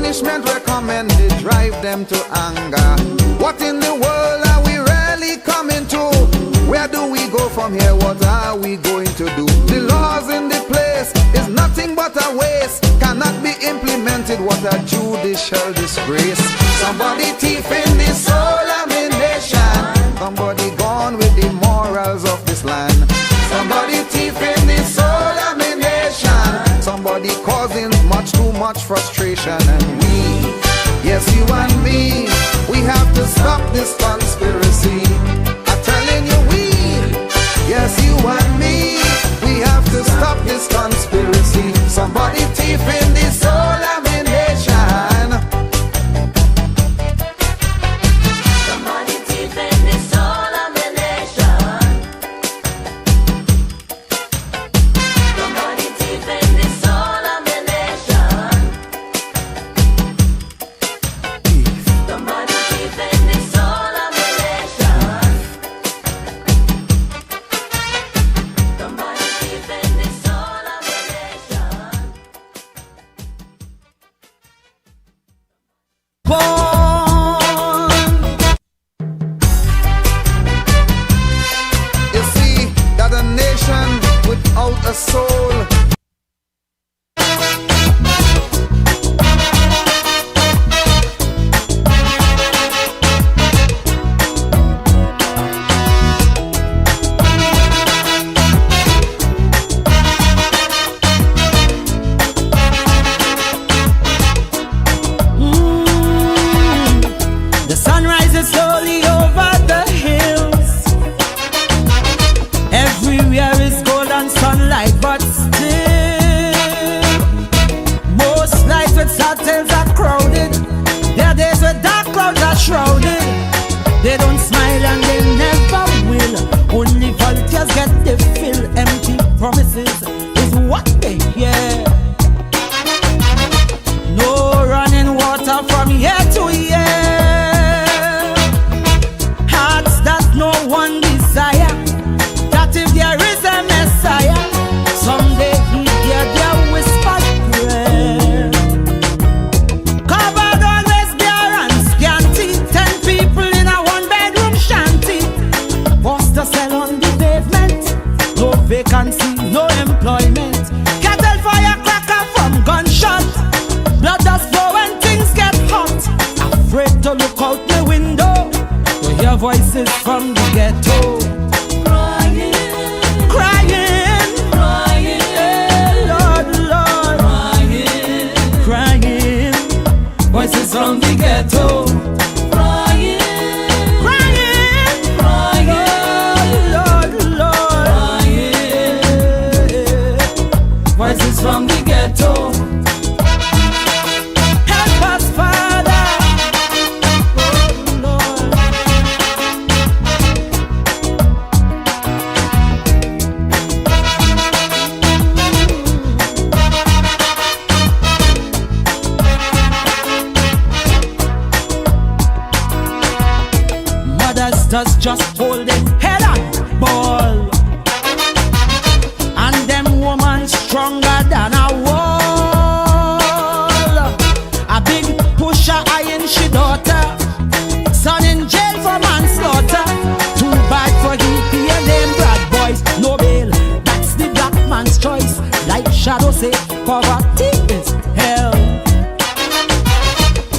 punishment recommended drive them to anger. What in the world are we really coming to? Where do we go from here? What are we going to do? The laws in the place is nothing but a waste, cannot be implemented. What a judicial disgrace. Somebody thief in the soul of a nation, somebody gone with the morals of this land. Somebody thief in the soul of a nation, somebody causing much too much frustration. And we, yes you and me, we have to stop this conspiracy. I'm telling you we, yes you and me, we have to stop this conspiracy. Somebody thief in the soul of a nation. Somebody thief in the soul of a nation. Somebody thief in the soul of a nation. Somebody thief in the soul of a nation. Somebody thief in the soul of a nation. You see that a nation without a soul The sun rises slowly over the hills. Everywhere is golden sunlight, but still most nights with hotels are crowded. There are days where dark clouds are shrouded. They don't smile and they never will. Only volunteers get the fill. Empty promises is what they hear. No running water from year to year. Hearts that no one desire, that if there is a Messiah, someday he'll hear their whispered prayer. Covered always bare and scanty, 10 people in a one-bedroom shanty. Forced to sell on the pavement, no vacancy, no employment. Cattle fire cracker from gunshot. Blood does flow when things get hot. Afraid to look out the window to hear voices from the ghetto. Crying, Crying, crying, eh, Lord, Lord, crying, crying. Voices from the ghetto. crying, Crying, crying, Lord, Lord, crying. voices from the ghetto. Help us, Father. Oh, Lord. Mothers does just hold it head on ball, and them woman stronger than a wall. A big pusher eyeing she daughter, son in jail for manslaughter. Too bad for he a name Brad Boys. No bail, that's the black man's choice. Like Shadow say, poverty is hell.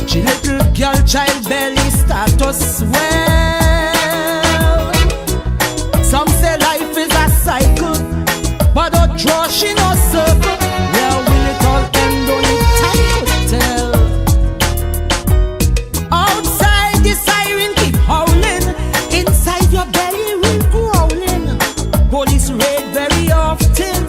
She little girl child belly start to swell. Some say life is a cycle, but don't draw she no circle. Where will it all end? Only time could tell. Outside the siren keep howling, inside your belly will growling. Police raid very often,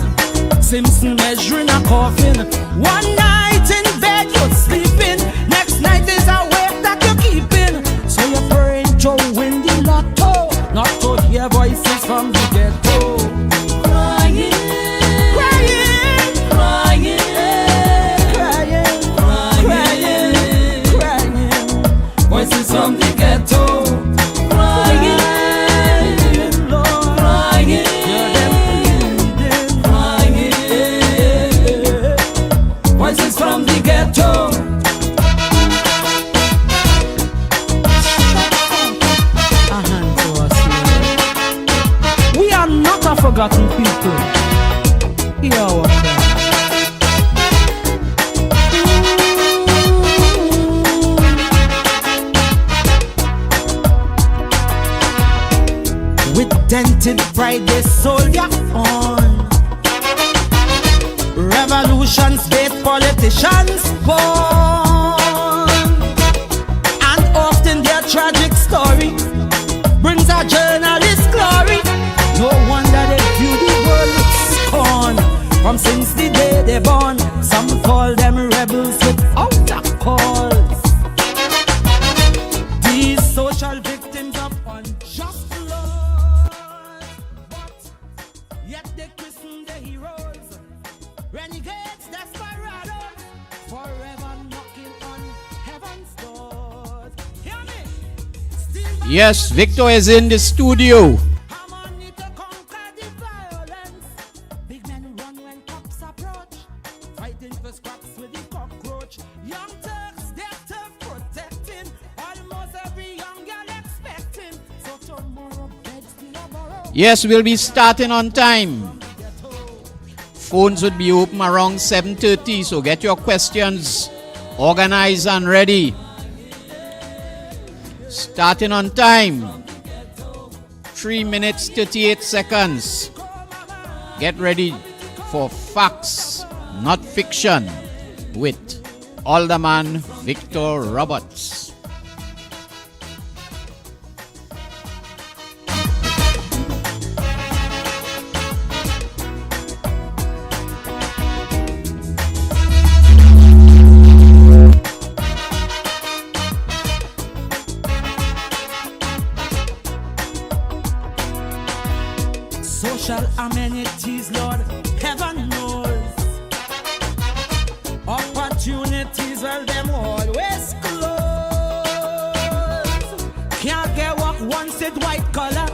Simpson measuring a coffin. One night in bed you're sleeping, next night is a wake that you're keeping. So you're praying to win the lotto, not to hear voices from the ghetto. Crying, Crying, crying, crying, crying, crying. Voices from the ghetto. crying, Lord, crying, hear them pleading. crying. Voices from forgotten people. Hear our cry. With dented pride they sold their on. Revolutions made politicians born. And often their tragic story brings a journalist glory. No wonder they view the world with scorn. From since the day they born, some call them rebels without a cause. These social victims of unjust laws, but yet they christen the heroes, renegades, desperados, forever knocking on heaven's doors. Hear me? Still Yes, Victor is in the studio. I'm on it to conquer the violence. Big men run when cops approach, fighting for scraps with the cockroach. Young Turks, they're tough protecting almost every young girl expecting. So tomorrow beds still a borrow. Yes, we'll be starting on time. Phones would be open around 7:30, so get your questions organized and ready. Starting on time. 3 minutes 38 seconds. Get ready for facts, not fiction, with Alderman Victor Roberts. Social amenities, Lord, heaven knows. Opportunities, well, them always close. Can't get work once it white collar.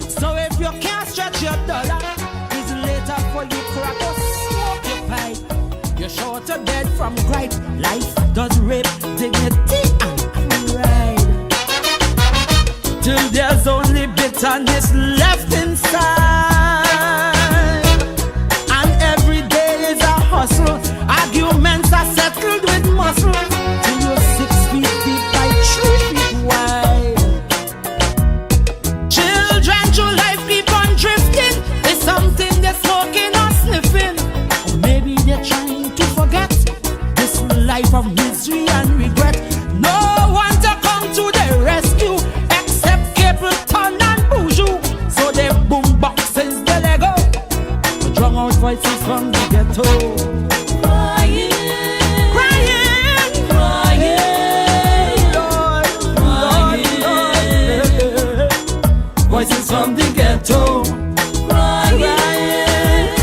So if you can't stretch your dollar, it's later for you crack or smoke your pipe. You're short of bed from gripe. Life does rape dignity and pride. Till there's only bitterness left inside. And every day is a hustle. Arguments are settled with muscle. Till you're 6 feet deep by 3 feet wide. Children through life keep on drifting. It's something they're smoking or sniffing. Or maybe they're trying to forget this life of misery and regret. No one to come to their rescue except Capleton and Boujou. So they boom boxes the Lego, drunk out voices from the ghetto. Crying, Crying, crying, Lord, Lord, Lord. Voices from the ghetto. crying,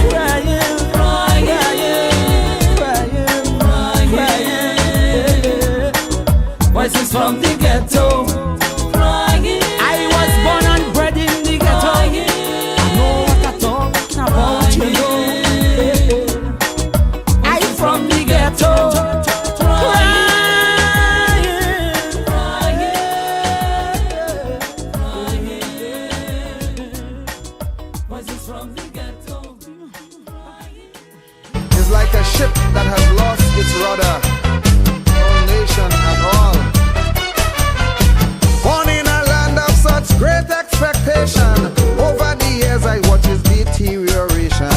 Crying, crying, crying. Voices from the ghetto. crying. I was born and bred in the ghetto. I know what I'm talking about, you know. I'm from the ghetto. Voices from the ghetto. It's like a ship that has lost its rudder. No nation at all. Born in a land of such great expectation. Over the years I watched its deterioration.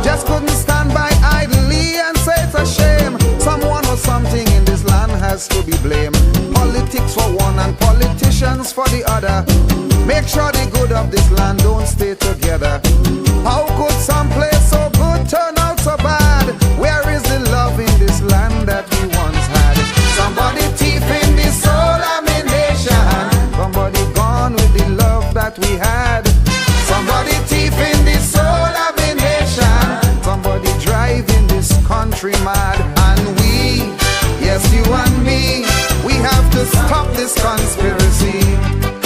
Just couldn't stand by idly and say it's a shame. Someone or something in this land has to be blamed. Politics for one and politicians for the other. Make sure the good of this land don't stay together. How could some place so good turn out so bad? Where is the love in this land that we once had? Somebody thief in the soul of a nation. Somebody gone with the love that we had. Somebody thief in the soul of a nation. Somebody driving this country mad. And we, yes you and me, we have to stop this conspiracy.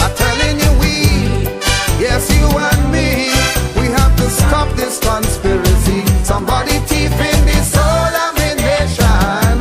I'm telling you we, yes you and me, we have to stop this conspiracy. Somebody thief in the soul of a nation.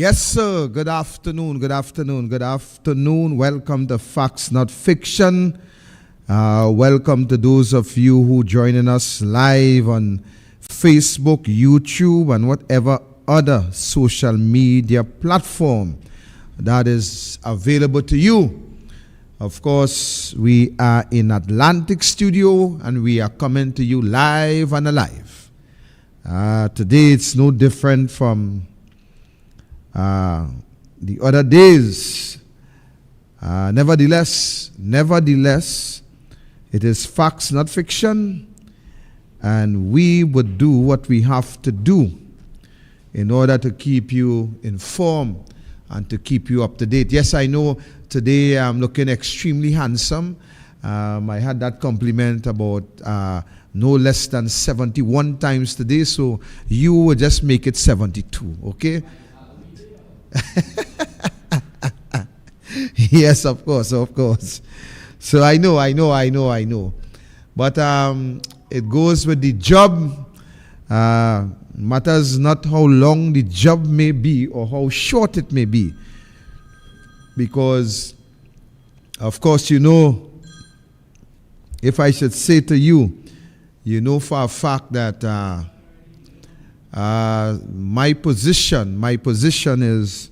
Yes, sir. Good afternoon. Good afternoon. Good afternoon. Welcome to Facts Not Fiction. Welcome to those of you who joining us live on Facebook, YouTube, and whatever other social media platform that is available to you. Of course, we are in Atlantic Studio and we are coming to you live and alive. Today it's no different from the other days. Nevertheless, it is Facts Not Fiction, and we would do what we have to do in order to keep you informed and to keep you up to date. Yes, I know today I'm looking extremely handsome. I had that compliment about no less than 71 times today, so you will just make it 72, okay? Yes, of course. So I know. But it goes with the job. Matters not how long the job may be or how short it may be. Because, of course, you know, if I should say to you, you know for a fact that my position is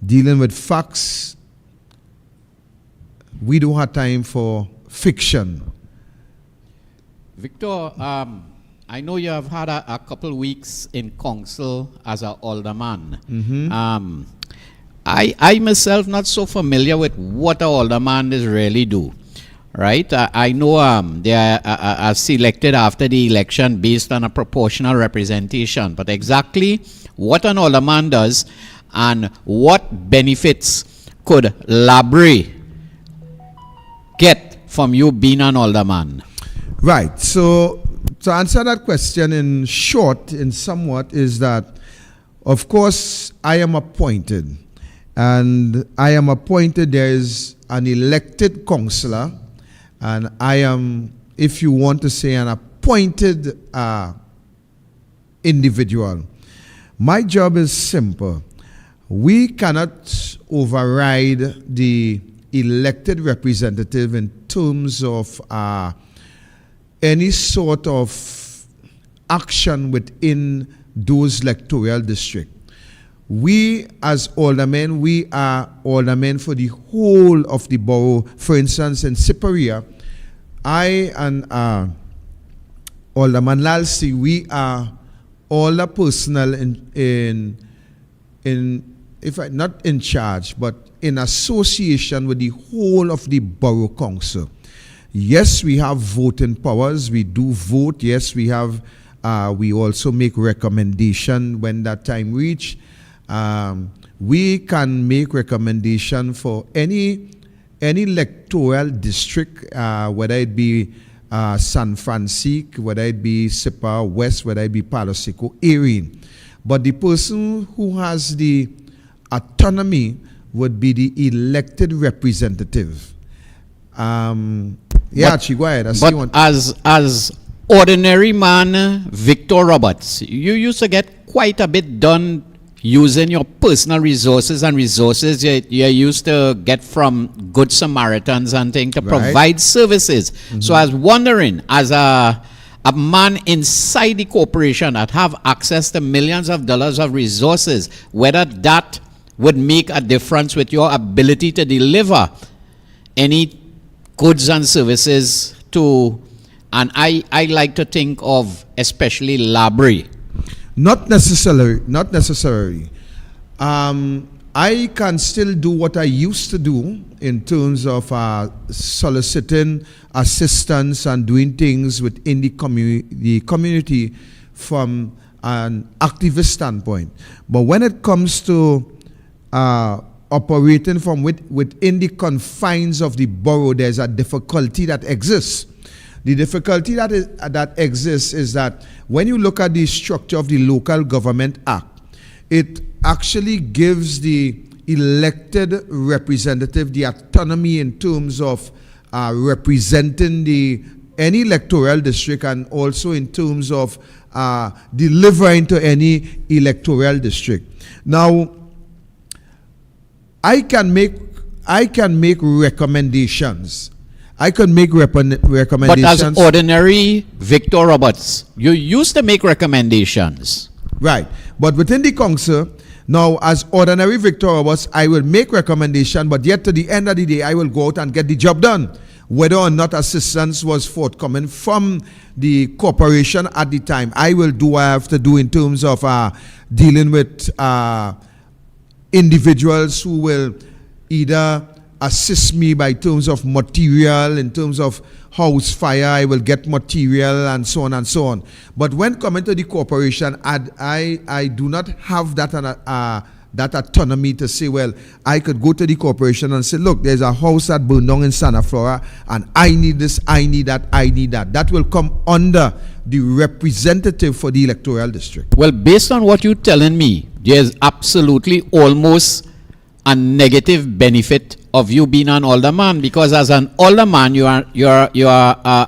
dealing with facts. We don't have time for fiction. Victor, I know you have had a couple weeks in council as an alderman. I myself not so familiar with what an alderman is really do. Right? I know they are selected after the election based on a proportional representation, but exactly what an alderman does and what benefits could Labrie get from you being an alderman? Right. So to answer that question in short, in somewhat, is that, of course, I am appointed. And I am appointed, there is an elected councillor, and I am, if you want to say, an appointed individual. My job is simple. We cannot override the elected representative in terms of any sort of action within those electoral districts. We as aldermen, we are aldermen for the whole of the borough. For instance, in Siparia, I and Alderman Lalsi, we are all the personnel not in charge, but in association with the whole of the borough council. Yes, we have voting powers. We do vote. Yes, we have. We also make recommendation when that time reach. We can make recommendation for any electoral district, whether it be San Francisco, whether it be Sipa West, whether it be Palo Seco area. But the person who has the autonomy would be the elected representative. Go ahead. But as ordinary man, Victor Roberts, you used to get quite a bit done using your personal resources and resources you used to get from Good Samaritans and things to provide services. So I was wondering, as a man inside the corporation that have access to millions of dollars of resources, whether that would make a difference with your ability to deliver any goods and services to, and I like to think of especially Labrie. Not necessarily. I can still do what I used to do in terms of soliciting assistance and doing things within the community from an activist standpoint. But when it comes to operating from within the confines of the borough, there's a difficulty that exists. The difficulty that exists is that when you look at the structure of the Local Government Act, it actually gives the elected representative the autonomy in terms of representing the any electoral district and also in terms of delivering to any electoral district. Now, I can make recommendations. I can make recommendations. But as ordinary Victor Roberts, you used to make recommendations. Right. But within the council, now as ordinary Victor Roberts, I will make recommendation, but yet to the end of the day, I will go out and get the job done. Whether or not assistance was forthcoming from the corporation at the time, I will do what I have to do in terms of dealing with individuals who will either assist me by terms of material, in terms of house fire, I will get material and so on and so on. But when coming to the corporation, I do not have that autonomy to say, well, I could go to the corporation and say, look, there's a house that burned down in Santa Flora and I need this, I need that, I need that. That will come under the representative for the electoral district. Well, based on what you're telling me, there's absolutely almost a negative benefit of you being an alderman, because as an alderman, you are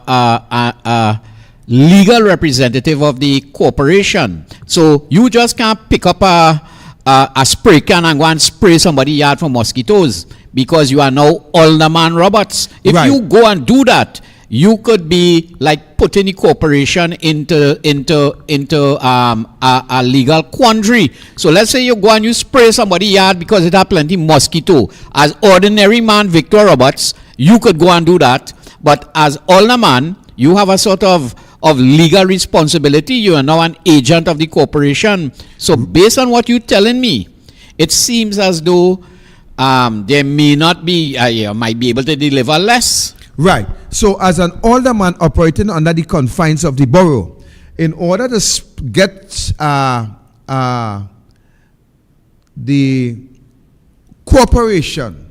a legal representative of the corporation. So you just can't pick up a spray can and go and spray somebody's yard for mosquitoes because you are now Alderman Roberts. If Right. you go and do that, you could be like putting the corporation into a legal quandary. So let's say you go and you spray somebody's yard because it has plenty mosquito. As ordinary man Victor Roberts, you could go and do that. But as alderman, you have a sort of legal responsibility. You are now an agent of the corporation. So based on what you're telling me, it seems as though there may not be, you might be able to deliver less. Right. So as an alderman operating under the confines of the borough, in order to get the corporation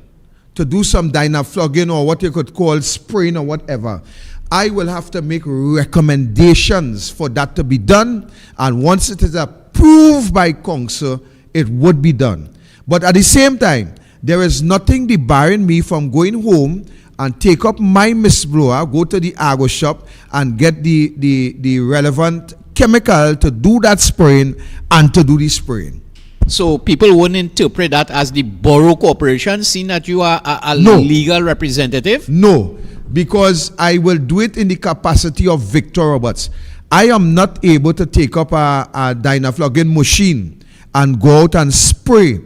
to do some dynaflogging or what you could call spraying or whatever, I will have to make recommendations for that to be done, and once it is approved by council, it would be done. But at the same time, there is nothing debarring me from going home and take up my mist blower, go to the agro shop and get the relevant chemical to do that spraying and to do the spraying. So people won't interpret that as the borough corporation, seeing that you are a No. legal representative? No, because I will do it in the capacity of Victor Roberts. I am not able to take up a dynaflogging machine and go out and spray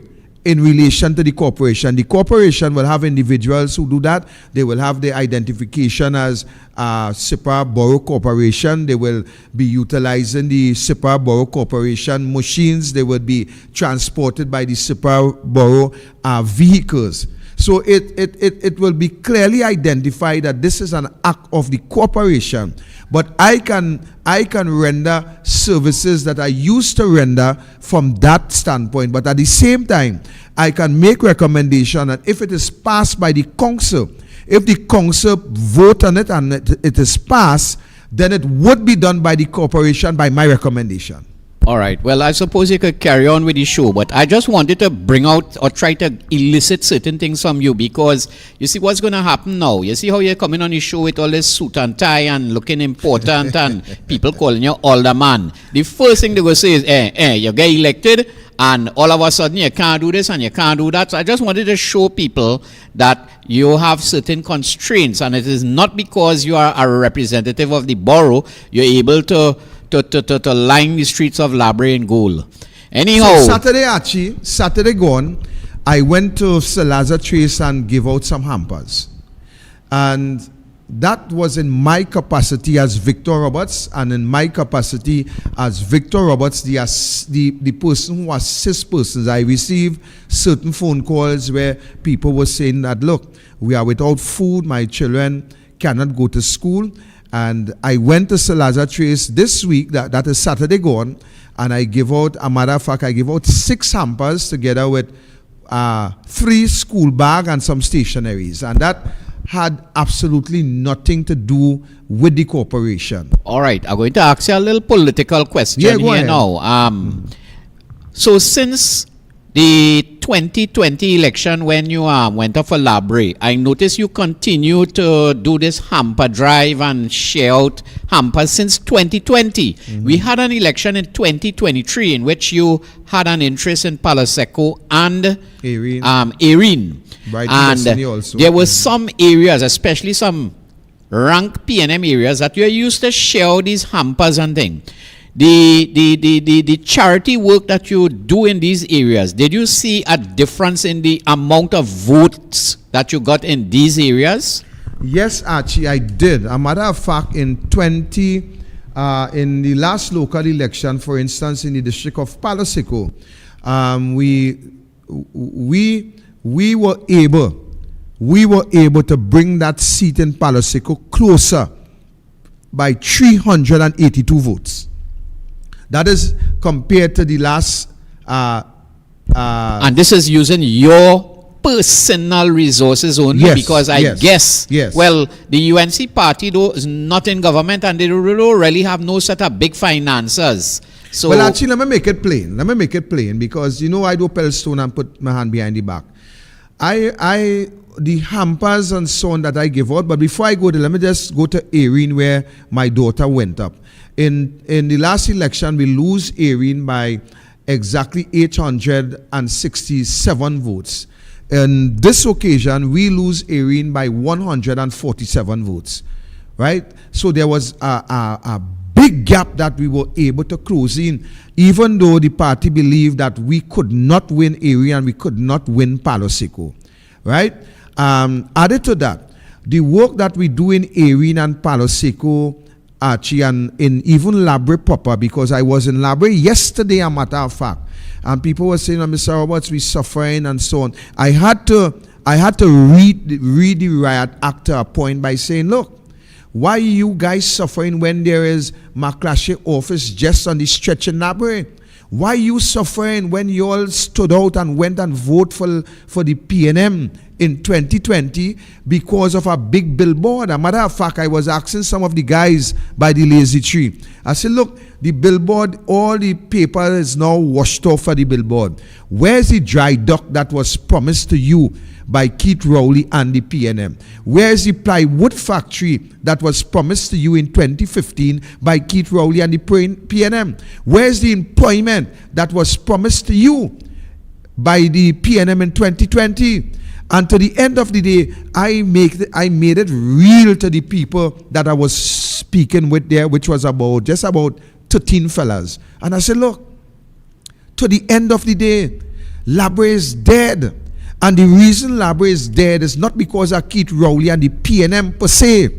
in relation to the corporation. The corporation will have individuals who do that. They will have their identification as SIPA Borough Corporation. They will be utilizing the SIPA Borough Corporation machines. They will be transported by the SIPA Borough vehicles. So it will be clearly identified that this is an act of the corporation. But I can render services that I used to render from that standpoint. But at the same time, I can make recommendation, and if it is passed by the council, if the council vote on it and it is passed, then it would be done by the corporation by my recommendation. All right. Well, I suppose you could carry on with the show, but I just wanted to bring out or try to elicit certain things from you, because you see what's going to happen now. You see how you're coming on the show with all this suit and tie and looking important and people calling you alderman. The first thing they're going to say is, you get elected and all of a sudden you can't do this and you can't do that. So I just wanted to show people that you have certain constraints, and it is not because you are a representative of the borough you're able to line the streets of Labre in gold. Anyhow, So Saturday gone, I went to Salazar Trace and give out some hampers. And that was in my capacity as Victor Roberts, and in my capacity as Victor Roberts, the person who assists persons. I received certain phone calls where people were saying that, look, we are without food, my children cannot go to school. And I went to Salazar Trace this week, that is Saturday gone, and I give out, a matter of fact, I give out 6 hampers together with 3 school bags and some stationaries. And that had absolutely nothing to do with the corporation. all right, I'm going to ask you a little political question Yeah, go here ahead. now. So since The 2020 election, when you went up for Labre, I noticed you continue to do this hamper drive and share out hampers since 2020. We had an election in 2023 in which you had an interest in Palo Seco and Erin. Brighton And Destiny also. there were some areas, especially some rank PNM areas, that you used to share out these hampers and things. The charity work that you do in these areas, did you see a difference in the amount of votes that you got in these areas? Yes, Archie, I did. A matter of fact, in the last local election, for instance, in the district of Palo Seco, we were able to bring that seat in Palo Seco closer by 382 votes. That is compared to the last. And this is using your personal resources only, Yes, because I yes, guess, yes. well, the UNC party though is not in government and they don't really have no sort of big finances. So, Well, actually, let me make it plain. Because, you know, I do Pellstone and put my hand behind the back. The hampers and so on that I give out, but before I go there, let me just go to Erin where my daughter went up. In the last election, we lose Erin by exactly 867 votes. On this occasion, we lose Erin by 147 votes, right? So there was a big gap that we were able to close in, even though the party believed that we could not win Erin and we could not win Palo Seco, right? Added to that, the work that we do in Erin and Palo Seco, Archie, and in even Labre proper, because I was in Labre yesterday, a matter of fact, and people were saying, Mr. Roberts, we're suffering and so on. I had to read the riot act to a point by saying, look, why are you guys suffering when there is McClatchy office just on the stretch in Labre? Why are you suffering when you all stood out and went and voted for the PNM in 2020 because of a big billboard? A matter of fact, I was asking some of the guys by the Lazy Tree. I said, look, the billboard, all the paper is now washed off for the billboard. Where's the dry dock that was promised to you by Keith Rowley and the PNM? Where's the plywood factory that was promised to you in 2015 by Keith Rowley and the PNM? Where's the employment that was promised to you by the PNM in 2020? And to the end of the day, I made it real to the people that I was speaking with there, which was just about 13 fellas. And I said, look, to the end of the day, Labre is dead. And the reason Labre is dead is not because of Keith Rowley and the PNM per se,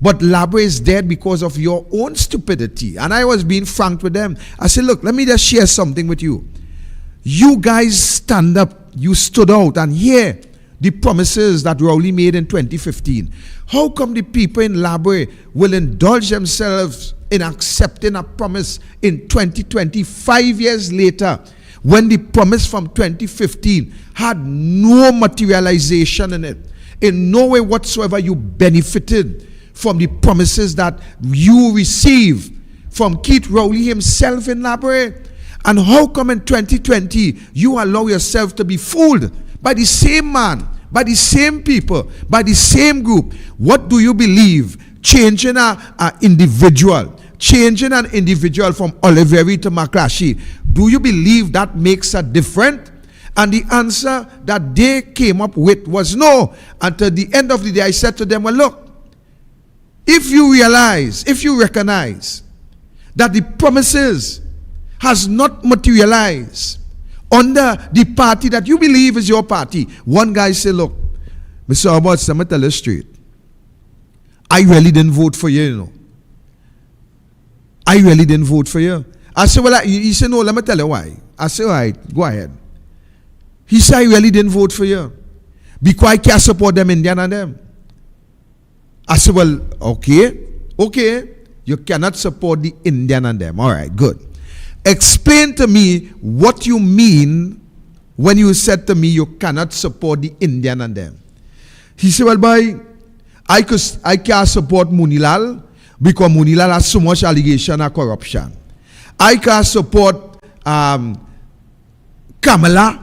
but Labre is dead because of your own stupidity. And I was being frank with them. I said, look, let me just share something with you. You guys stand up, you stood out, and here the promises that Rowley made in 2015. How come the people in Labre will indulge themselves in accepting a promise in 2020, 5 years later, when the promise from 2015 had no materialization in it? In no way whatsoever you benefited from the promises that you received from Keith Rowley himself in Labre. And how come in 2020 you allow yourself to be fooled by the same man, by the same people, by the same group? What do you believe? Changing an individual from Oliveri to McClatchy, do you believe that makes a difference? And the answer that they came up with was no. Until the end of the day, I said to them, well, look, if you recognize that the promises has not materialized under the party that you believe is your party. One guy said, look, Mr. Roberts, let me tell you straight. I really didn't vote for you, you know. I really didn't vote for you. I said, well, he said, no, let me tell you why. I said, all right, go ahead. He said, I really didn't vote for you because I can't support them Indian and them. I said, well, okay. You cannot support the Indian and them. All right, good. Explain to me what you mean when you said to me you cannot support the Indian and them. He said, well, boy, I can't support Munilal because Munilal has so much allegation of corruption. I can't support Kamala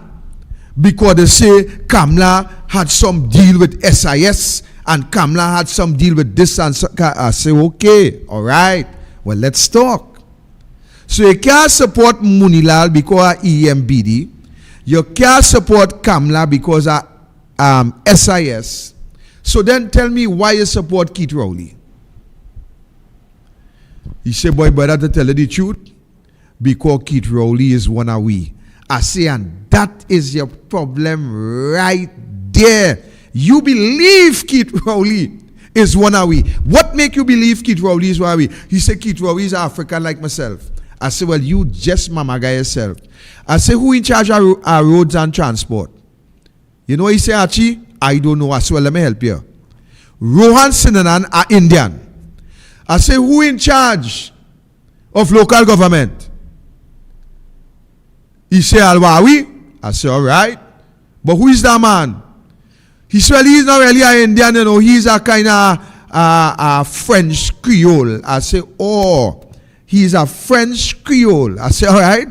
because they say Kamla had some deal with SIS and Kamla had some deal with this and so. I say, okay, all right, well, let's talk. So you can't support Munilal because of EMBD. You can't support Kamla because of SIS. So then tell me why you support Keith Rowley. He said, boy, brother, to tell you the truth, because Keith Rowley is one of we. I say, and that is your problem right there. You believe Keith Rowley is one of we. What make you believe Keith Rowley is one of we? He said, Keith Rowley is African like myself. I said, well, you just mama guy yourself. I said, who in charge of roads and transport? You know what he said, Archie? I don't know. I said, well, let me help you. Rohan Sinanan are Indian. I say, who in charge of local government? He said, Alwawi. I say, all right. But who is that man? He said, well, he's not really an Indian, you know. He's a kind of French Creole. I say, oh, he's a French Creole. I say, all right.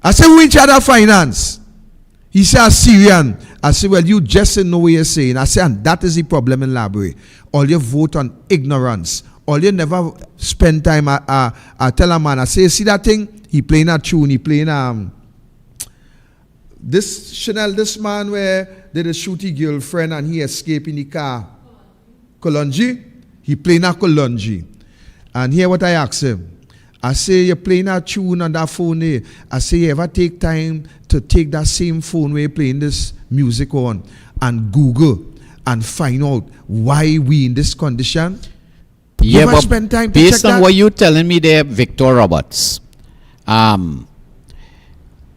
I say, who in charge of finance? He said, Syrian. I say, well, you just know what you're saying. I say, and that is the problem in Library. All you vote on ignorance. All you never spend time. I tell a man, I say, see that thing? He playing a tune. He playing this Chanel, this man where they a shoot his girlfriend and he escaped in the car. Kolonji. He playing a Kolonji. And here what I ask him. I say, you're playing a tune on that phone there. I say, you ever take time to take that same phone where you're playing this music on and Google and find out why we in this condition? Yeah, you ever but spend time to based check on that? what you're telling me there, Victor Roberts,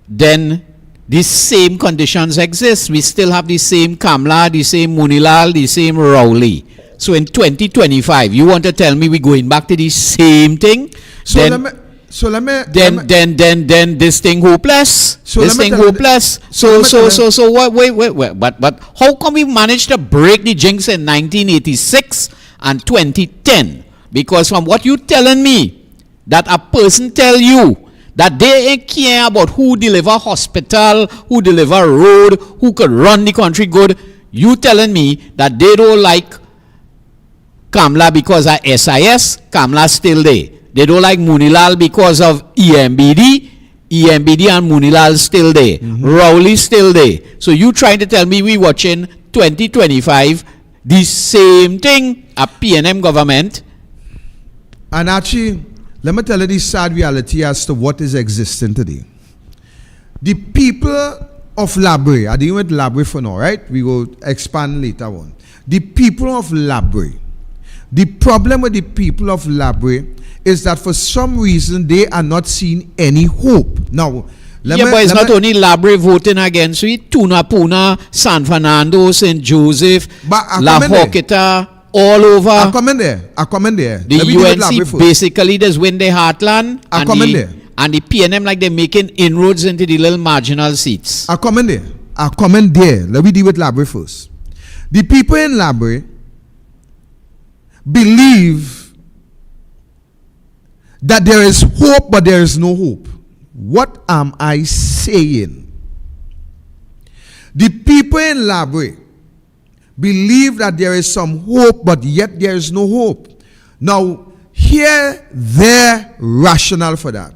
then these same conditions exist. We still have the same Kamla, the same Munilal, the same Rowley. So in 2025, you want to tell me we're going back to the same thing? So then, let me then this thing hopeless. So this let me thing tell you- hopeless. so let me tell you- So what? Wait. But how come we managed to break the jinx in 1986 and 2010? Because from what you telling me, that a person tell you that they ain't care about who deliver hospital, who deliver road, who could run the country good. You telling me that they don't like Kamla because of SIS, Kamla still there. They don't like Munilal because of EMBD, EMBD and Munilal still there. Rowley still there. So you trying to tell me we watching 2025, the same thing, a PNM government. And actually, let me tell you the sad reality as to what is existing today. The people of Labray, I deal with Labray for now, right? We will expand later on. The people of Labray, the problem with the people of Labray is that for some reason they are not seeing any hope. Now, But it's not only Labray voting against we, Tuna Puna, San Fernando, St. Joseph, But I La come in there. Joqueta, all over. I come in there. The Let me deal with Labray UNC first. basically does win the heartland, I and come in the, there. and the PNM like they're making inroads into the little marginal seats. I come in there. Let me deal with Labray first. The people in Labray believe that there is hope, but there is no hope. What am I saying? The people in Labray believe that there is some hope, but yet there is no hope. Now, hear their rationale for that.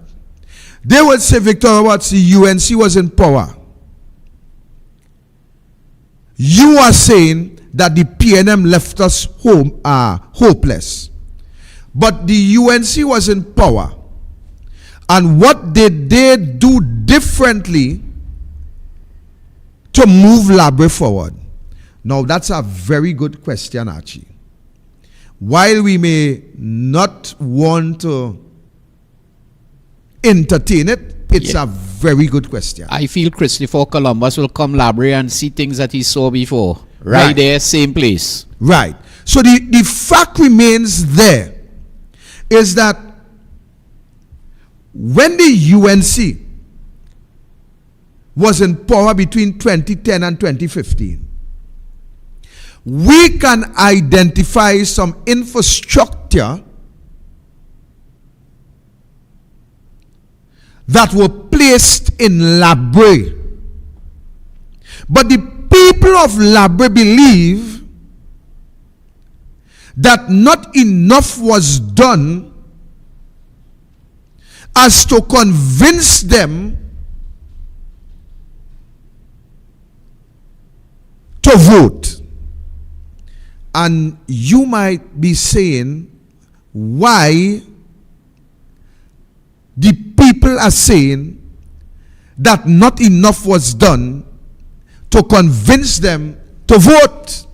They would say, Victor Roberts, the UNC was in power. You are saying that the PNM left us hopeless. But the UNC was in power. And what did they do differently to move Labray forward? Now, that's a very good question, Archie. While we may not want to entertain it, it's a very good question. I feel Christopher Columbus will come Labray and see things that he saw before. Right there, same place. Right. So the fact remains there is that when the UNC was in power between 2010 and 2015, we can identify some infrastructure that were placed in Labray But the people of Labre believe that not enough was done as to convince them to vote. And you might be saying why the people are saying that not enough was done to convince them to vote.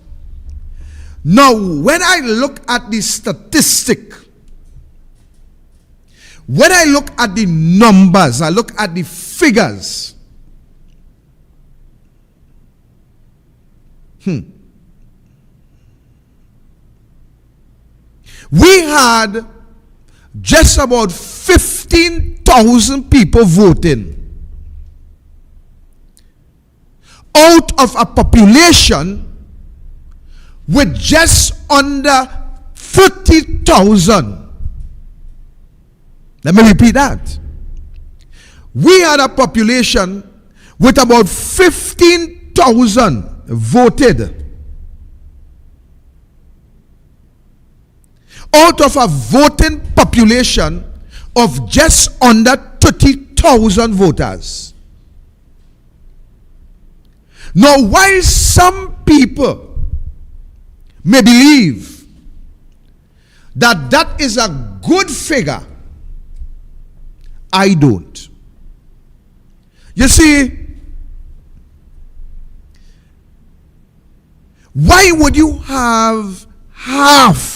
Now, when I look at the statistic, when I look at the numbers, I look at the figures, we had just about 15,000 people voting out of a population with just under 30,000. Let me repeat that. We had a population with about 15,000 voted out of a voting population of just under 30,000 voters. Now, while some people may believe that that is a good figure, I don't. You see, why would you have half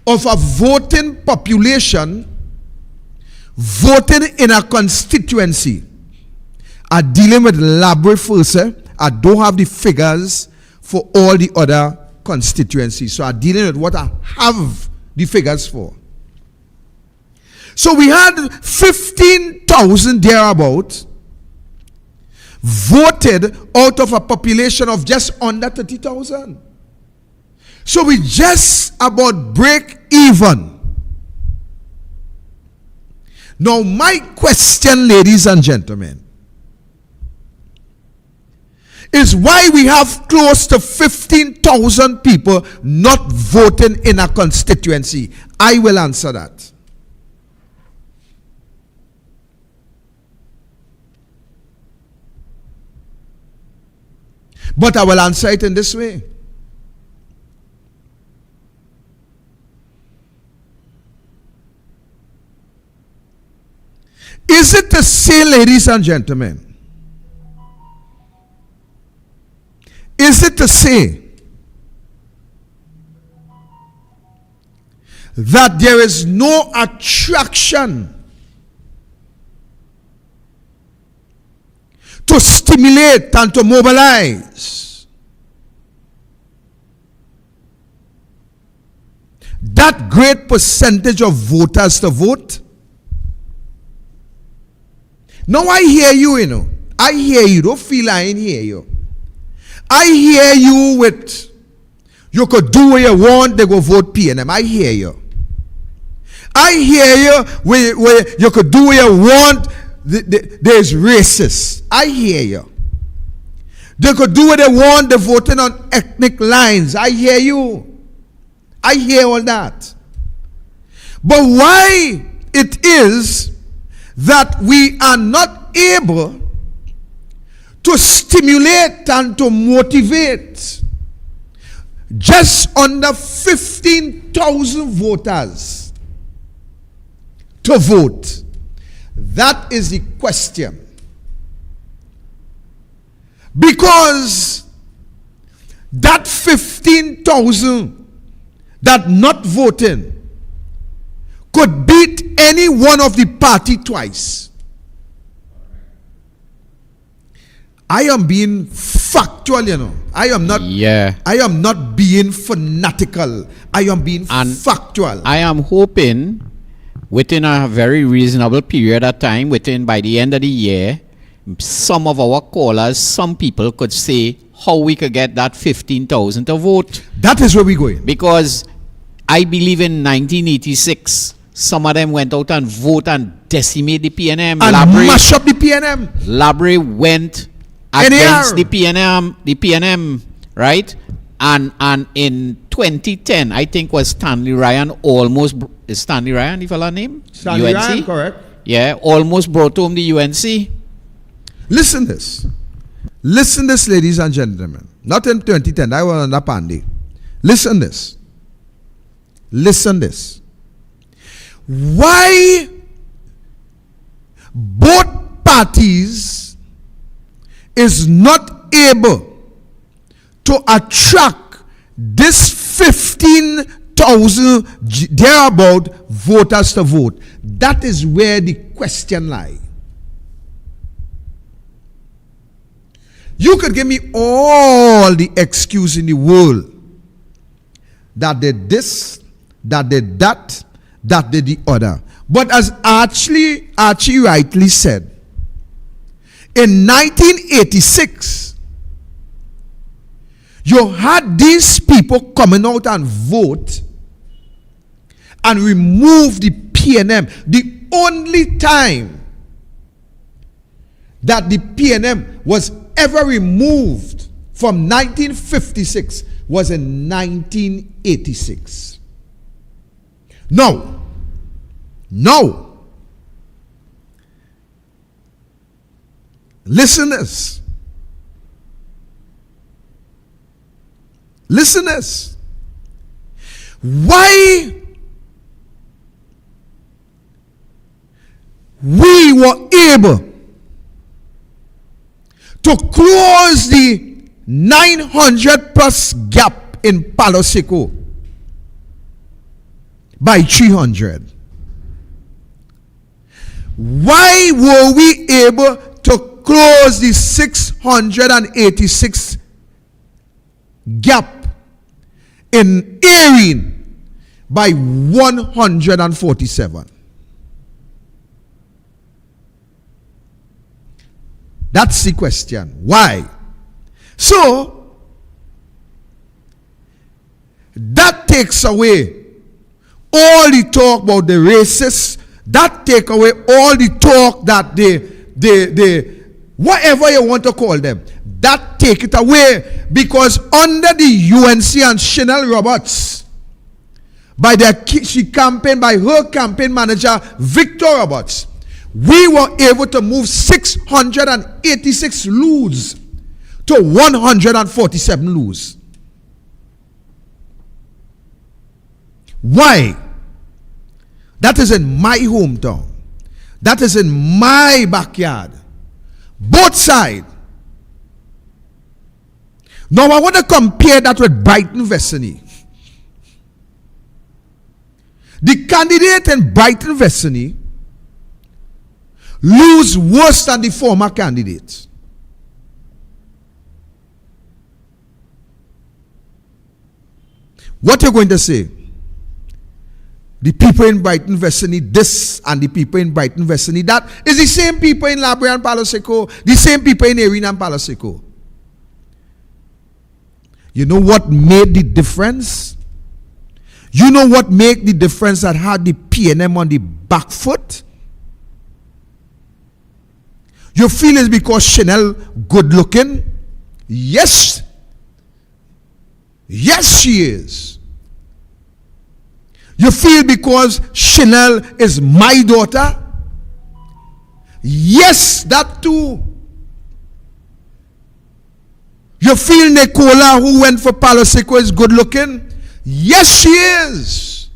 of a voting population voting in a constituency? I'm dealing with Labre first. I don't have the figures for all the other constituencies. So I'm dealing with what I have the figures for. So we had 15,000 thereabout voted out of a population of just under 30,000. So we just about break even. Now my question, ladies and gentlemen, is why we have close to 15,000 people not voting in a constituency. I will answer that. But I will answer it in this way. Is it to say, ladies and gentlemen, is it to say that there is no attraction to stimulate and to mobilize that great percentage of voters to vote? Now I hear you, you know. I hear you. Don't feel I ain't hear you. I hear you with, you could do what you want, they go vote PNM. I hear you. I hear you where you could do what you want, there's racist. I hear you. They could do what they want, they're voting on ethnic lines. I hear you. I hear all that. But why it is that we are not able to stimulate and to motivate just under 15,000 voters to vote? That is the question. Because that 15,000 that not voting could beat any one of the party twice. I am being factual, you know. I am not being fanatical. I am being factual. I am hoping within a very reasonable period of time, by the end of the year, some of our callers, some people could say how we could get that 15,000 to vote. That is where we're going. Because I believe in 1986, some of them went out and vote and decimate the PNM. And Labrie, mash up the PNM. Labrie went against the PNM, right? And in 2010, I think was Stanley Ryan is Stanley Ryan the fella name? Stanley UNC? Ryan, correct. Yeah, almost brought home the UNC. Listen this. Listen this, ladies and gentlemen. Not in 2010, I was under Pandy. Listen this. Listen this. Why both parties is not able to attract this 15,000 thereabout voters to vote? That is where the question lies. You could give me all the excuse in the world that they this, that they that they the other. But as Archie rightly said, in 1986, you had these people coming out and vote and remove the PNM. The only time that the PNM was ever removed from 1956 was in 1986. No. Listen this. Listen this. Why we were able to close the 900 plus gap in Palo Seco by 300. Why were we able to close the 686 gap in Erin by 147? That's the question. Why? So, that takes away all the talk about the racists. That take away all the talk that they whatever you want to call them. That take it away, because under the UNC and Chanel Roberts, she campaigned by her campaign manager Victor Roberts, we were able to move 686 loos to 147 loos. Why? That is in my hometown. That is in my backyard. Both sides. Now I want to compare that with Brighton Vestany. The candidate in Brighton Vestany lose worse than the former candidate. What are you going to say? The people in Brighton Vestany this, and the people in Brighton Vestany that, is the same people in Labrie and Palo Seco, the same people in Erin and Palo Seco. You know what made the difference? You know what made the difference that had the PNM on the back foot? You feel it's because Chanel good looking? Yes. Yes, she is. You feel because Chanel is my daughter? Yes, that too. You feel Nicola, who went for Palo Seco, is good looking? Yes, she is.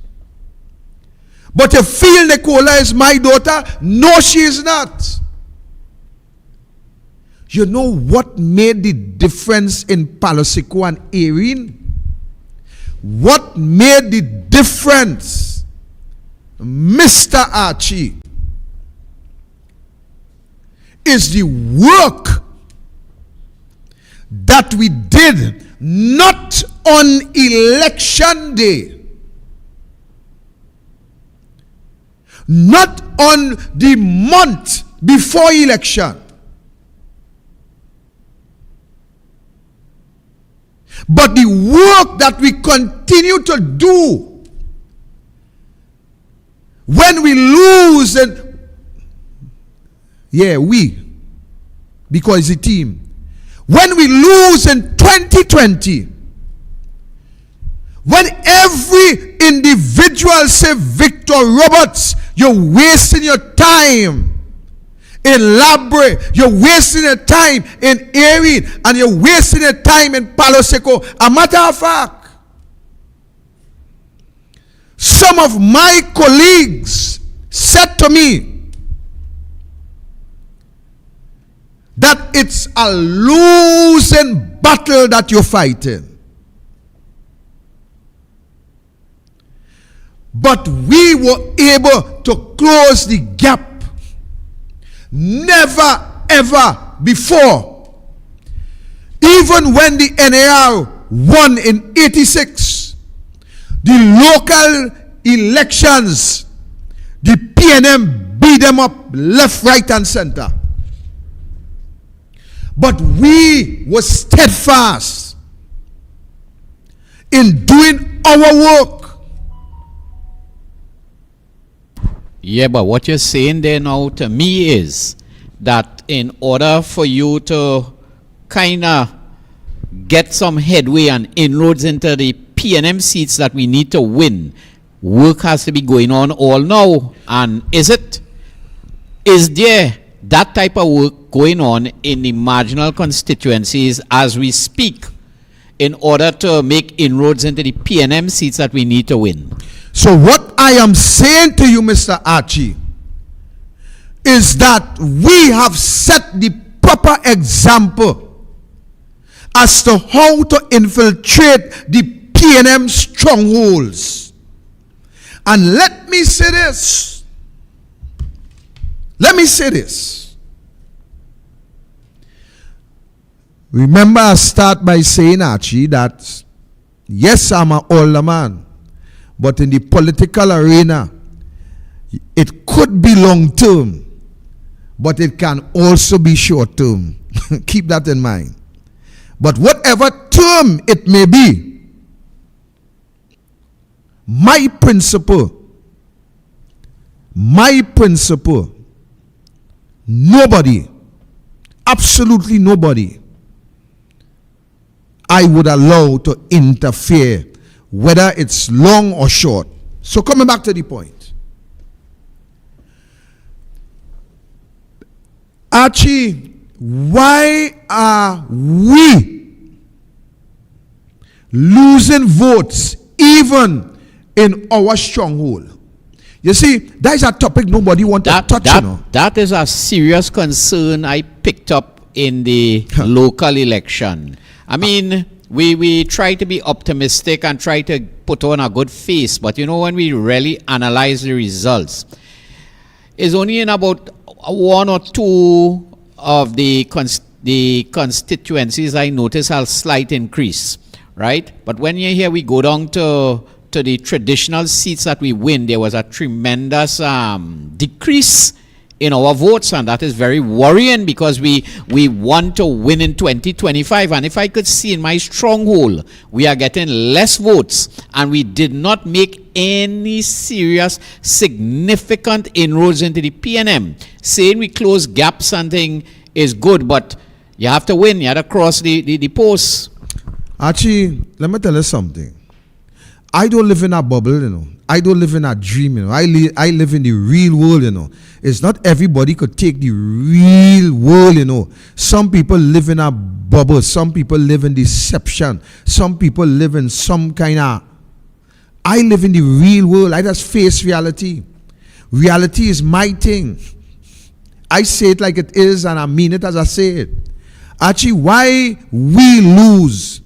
But you feel Nicola is my daughter? No, she is not. You know what made the difference in Palo Seco and Erin? What made the difference, Mr. Archie, is the work that we did not on election day, not on the month before election, but the work that we continue to do when we lose, and because it's a team. When we lose in 2020, when every individual say, Victor Roberts, you're wasting your time in Labre, you're wasting your time in Erin, and you're wasting your time in Palo Seco. A matter of fact, some of my colleagues said to me that it's a losing battle that you're fighting. But we were able to close the gap. Never ever before. Even when the NAR won in 86, the local elections, the PNM beat them up left, right, and center. But we were steadfast in doing our work. Yeah, but what you're saying there now to me is that in order for you to kind of get some headway and inroads into the PNM seats that we need to win, work has to be going on all now. And is there that type of work going on in the marginal constituencies as we speak in order to make inroads into the PNM seats that we need to win? So what I am saying to you, Mr. Archie, is that we have set the proper example as to how to infiltrate the PNM strongholds. And let me say this. Remember, I start by saying, Archie, that yes, I'm an older man, but in the political arena, it could be long term, but it can also be short term. Keep that in mind. But whatever term it may be, my principle, nobody, absolutely nobody, I would allow to interfere, whether it's long or short. So coming back to the point. Archie, why are we losing votes even in our stronghold? You see, that is a topic nobody wants to touch. That is a serious concern I picked up in the local election. I mean, we try to be optimistic and try to put on a good face, but you know, when we really analyze the results, it's only in about one or two of the constituencies I notice a slight increase, right? But when you hear we go down to the traditional seats that we win, there was a tremendous decrease in our votes, and that is very worrying because we want to win in 2025. And if I could see in my stronghold, we are getting less votes, and we did not make any serious, significant inroads into the PNM. Saying we close gaps and thing is good, but you have to win. You have to cross the posts. Archie, let me tell you something. I don't live in a bubble, you know. I don't live in a dream, you know. I live in the real world, you know. It's not everybody could take the real world, you know. Some people live in a bubble. Some people live in deception. Some people live in some kind of... I live in the real world. I just face reality. Reality is my thing. I say it like it is, and I mean it as I say it. Actually, why we lose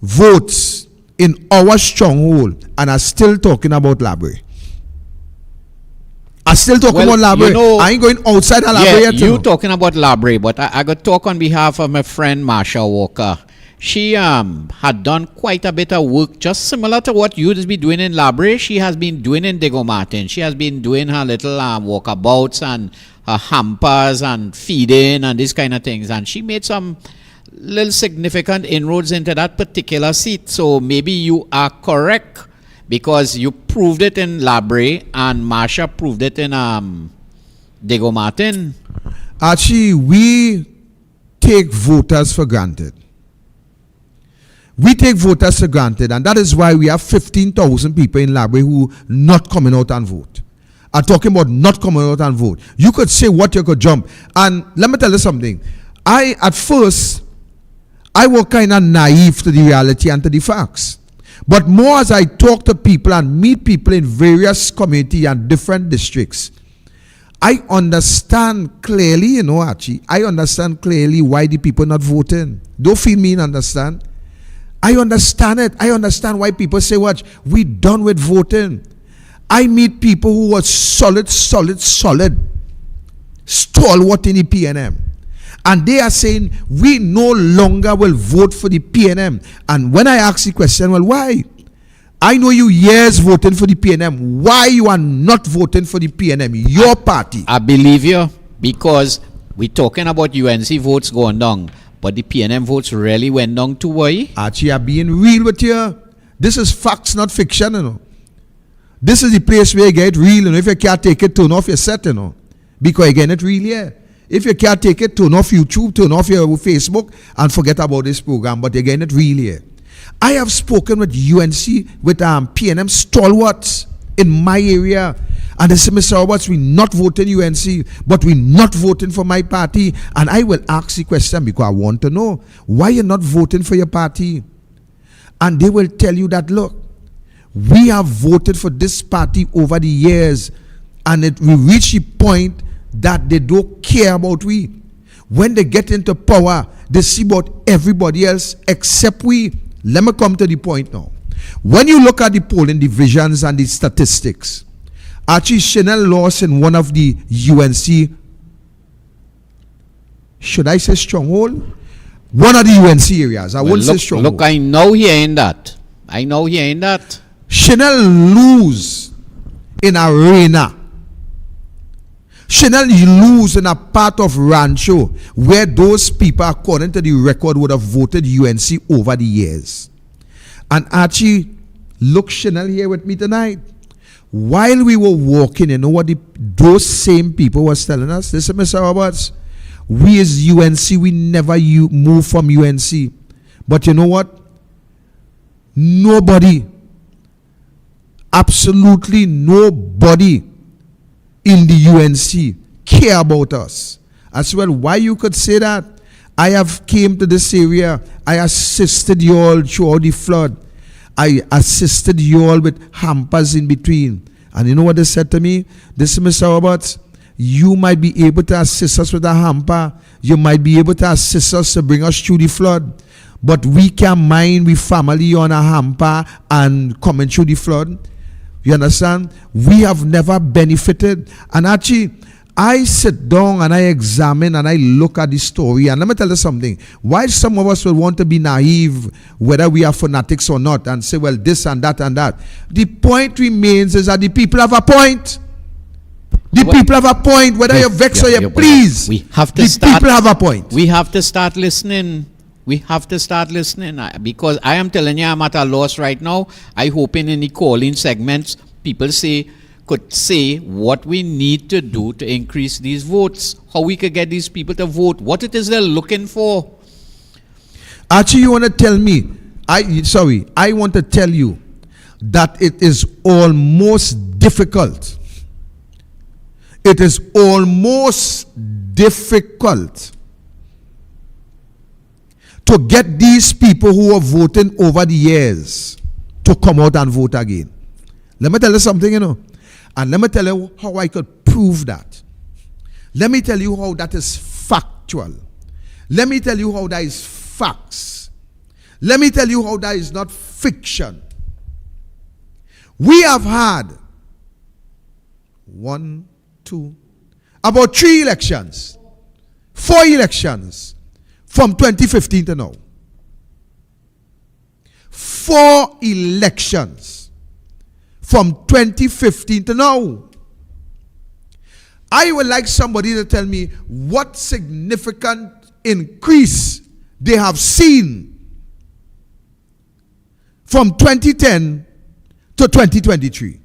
votes in our stronghold, and I'm still talking about Labre. I'm still talking about Labre. You know, I ain't going outside of Labre yet. You talking about Labre, but I got to talk on behalf of my friend Marsha Walker. She had done quite a bit of work, just similar to what you'd be doing in Labre. She has been doing in Diego Martin. She has been doing her little walkabouts and her hampers and feeding and these kind of things. And she made some little significant inroads into that particular seat. So maybe you are correct. Because you proved it in Labre and Marsha proved it in Diego Martin. Actually, we take voters for granted. We take voters for granted, and that is why we have 15,000 people in Labre who not coming out and vote. I'm talking about not coming out and vote. You could say what you could jump. And let me tell you something. At first, I was kind of naive to the reality and to the facts. But more as I talk to people and meet people in various communities and different districts, I understand clearly, Archie, I understand clearly why the people not voting. Don't feel me and understand. I understand it. I understand why people say, watch, we done with voting. I meet people who are solid, stalwart in the PNM. And they are saying, we no longer will vote for the PNM. And when I ask the question, well, why? I know you years voting for the PNM. Why you are not voting for the PNM, your party? I believe you, because we're talking about UNC votes going down, but the PNM votes really went down too, why? Archie, I'm being real with you. This is facts, not fiction, This is the place where you get real, If you can't take it, turn off your set, Because again, it real here. If you can't take it, turn off YouTube, turn off your Facebook, and forget about this program. But again, it real here. I have spoken with UNC, with PNM stalwarts in my area. And they say, Mr. Roberts, we're not voting UNC, but we're not voting for my party. And I will ask the question because I want to know, why you're not voting for your party? And they will tell you that, look, we have voted for this party over the years, and we reach the point that they don't care about we. When they get into power, they see about everybody else except we. Let me come to the point now. When you look at the polling divisions and the statistics, Archie, Chanel lost in one of the UNC, should I say stronghold? One of the UNC areas. I won't say stronghold. Look, I know he ain't that. I know he ain't that. Chanel lose in Arena. Chanel lose in a part of Rancho where those people, according to the record, would have voted UNC over the years. And Archie, look Chanel here with me tonight. While we were walking, you know what those same people was telling us? Listen, Mr. Roberts, we as UNC, we never move from UNC. But you know what? Nobody, absolutely nobody in the UNC care about us. As well, why you could say that? I have came to this area. I assisted you all throughout the flood. I assisted you all with hampers in between. And you know what they said to me? This is Mr. Roberts. You might be able to assist us with a hamper. You might be able to assist us to bring us through the flood. But we can't mind we family on a hamper and coming through the flood. You understand? We have never benefited. And actually, I sit down and I examine and I look at the story. And let me tell you something. While some of us will want to be naive, whether we are fanatics or not, and say, well, this and that and that, the point remains is that the people have a point. The people have a point, whether you're vexed or you're pleased. We have to the people have a point. We have to start listening. We have to start listening because I am telling you, I'm at a loss right now. I hoping in the calling segments, people could say what we need to do to increase these votes, how we could get these people to vote, what it is they're looking for. Actually, you want to tell me, I want to tell you that it is almost difficult. It is almost difficult to get these people who are voting over the years to come out and vote again. Let me tell you something, and let me tell you how I could prove that. Let me tell you how that is factual. Let me tell you how that is facts. Let me tell you how that is not fiction. We have had about 3 elections, 4 elections from 2015 to now. 4 elections from 2015 to now. I would like somebody to tell me what significant increase they have seen from 2010 to 2023.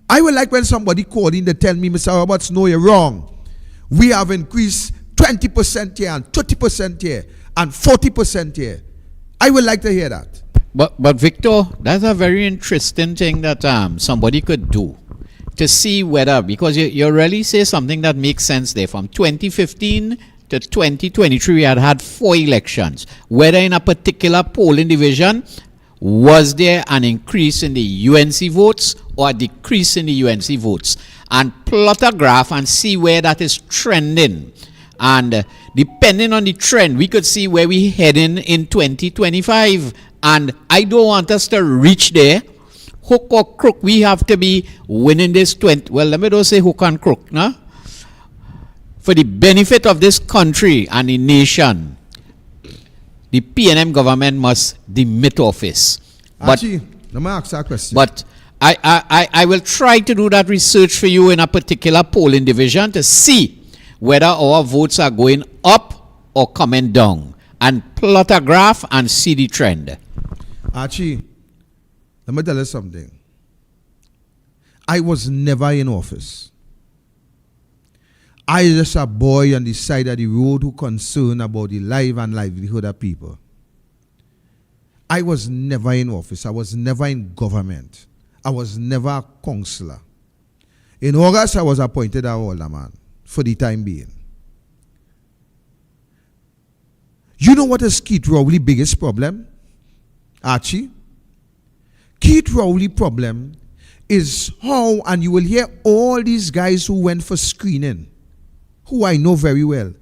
I would like when somebody call in to tell me, Mr. Roberts, no, you're wrong. We have increased 20% here and 30% here and 40% here. I would like to hear that. But Victor, that's a very interesting thing that somebody could do to see whether, because you really say something that makes sense there. From 2015 to 2023, we had 4 elections. Whether in a particular polling division, was there an increase in the UNC votes or a decrease in the UNC votes? And plot a graph and see where that is trending. And depending on the trend, we could see where we heading in 2025. And I don't want us to reach there. Hook or crook, we have to be winning this 20. Well, let me don't say hook and crook, no? For the benefit of this country and the nation, the PNM government must demit office. But, Actually, let me ask that question. but I will try to do that research for you in a particular polling division to see whether our votes are going up or coming down, and plot a graph and see the trend. Archie, let me tell you something. I was never in office. I was just a boy on the side of the road who concerned about the life and livelihood of people. I was never in office. I was never in government. I was never a councillor. In August, I was appointed an alderman for the time being. You know what is Keith Rowley's biggest problem, Archie? Keith Rowley's problem is how, and you will hear all these guys who went for screening, who I know very well,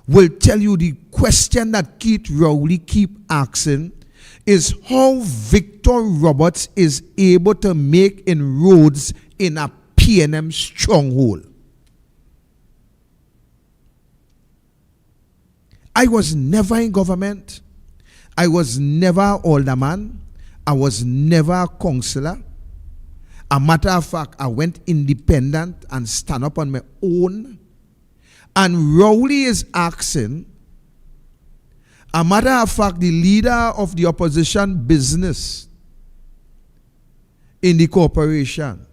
will tell you the question that Keith Rowley keep asking is how Victor Roberts is able to make inroads in a PNM stronghold. I was never in government. I was never alderman. I was never a councillor. A matter of fact, I went independent and stand up on my own. And Rowley is asking, a matter of fact, the leader of the opposition business in the corporation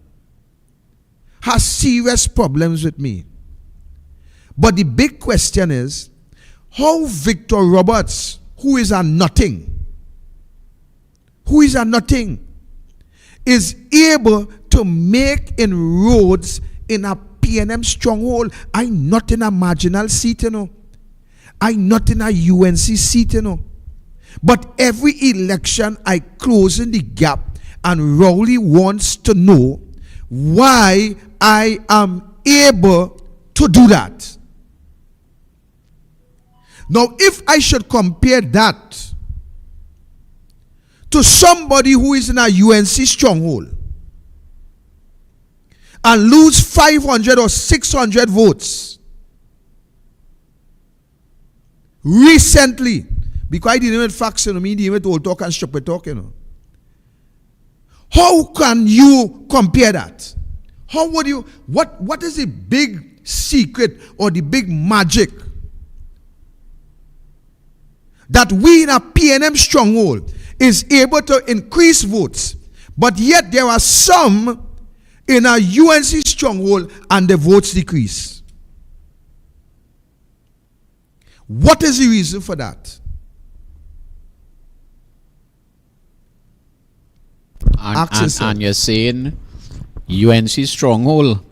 has serious problems with me. But the big question is, how Victor Roberts, who is a nothing, is able to make inroads in a PNM stronghold. I'm not in a marginal seat, you know. I'm not in a UNC seat, you know. But every election, I close in the gap, and Rowley wants to know why I am able to do that. Now, if I should compare that to somebody who is in a UNC stronghold and lose 500 or 600 votes recently, because I didn't even fax, you know, me didn't even old talk and stupid talk, you know. How can you compare that? How would you, what is the big secret or the big magic that we in a PNM stronghold is able to increase votes, but yet there are some in a UNC stronghold and the votes decrease? What is the reason for that? And you're saying UNC stronghold,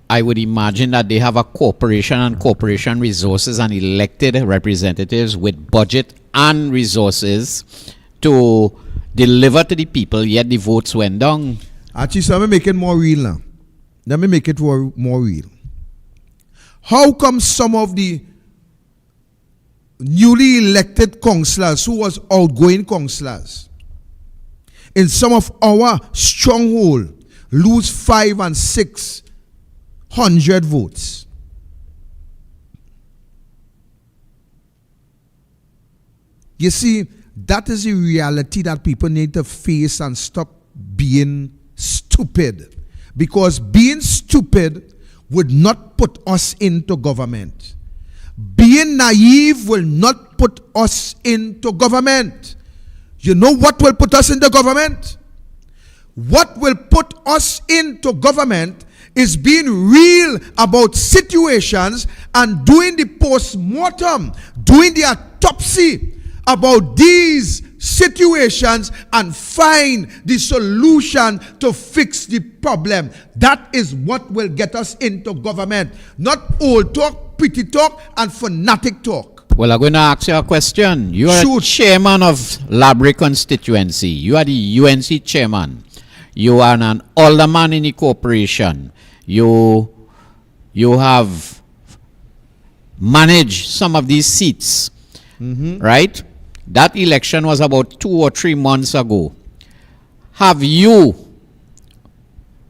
I would imagine that they have a corporation and corporation resources and elected representatives with budget and resources to deliver to the people, yet the votes went down. Actually, so let me make it more real now. Let me make it more real. How come some of the newly elected councillors who was outgoing councillors in some of our stronghold lose 500 and 600 votes? You see, that is the reality that people need to face and stop being stupid. Because being stupid would not put us into government. Being naive will not put us into government. You know what will put us in the government? What will put us into government is being real about situations and doing the post-mortem, doing the autopsy about these situations and find the solution to fix the problem. That is what will get us into government. Not old talk, pretty talk, and fanatic talk. Well, I'm going to ask you a question. You are Shoot. chairman of Labrie constituency. You are the UNC chairman. You are an alderman in the corporation. You have managed some of these seats, right? That election was about 2 or 3 months ago. Have you,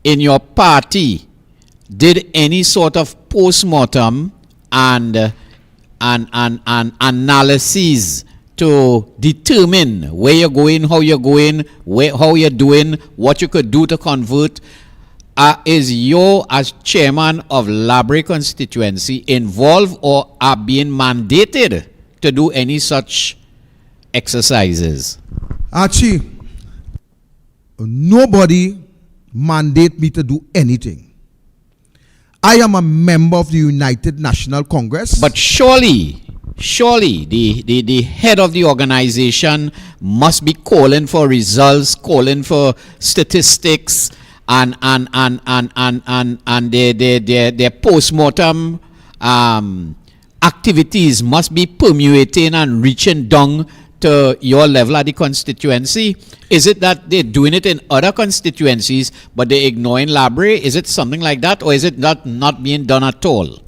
in your party, did any sort of post-mortem and analysis to determine where you're going, how you're going, how you're doing, what you could do to convert? Is you, as chairman of Labrie constituency, involved or are being mandated to do any such exercises? Archie, nobody mandate me to do anything. I am a member of the United National Congress. But surely the head of the organization must be calling for results, calling for statistics, and their post-mortem activities must be permeating and reaching down to your level at the constituency. Is it that they're doing it in other constituencies but they're ignoring Labrie? Is it something like that, or is it not being done at all?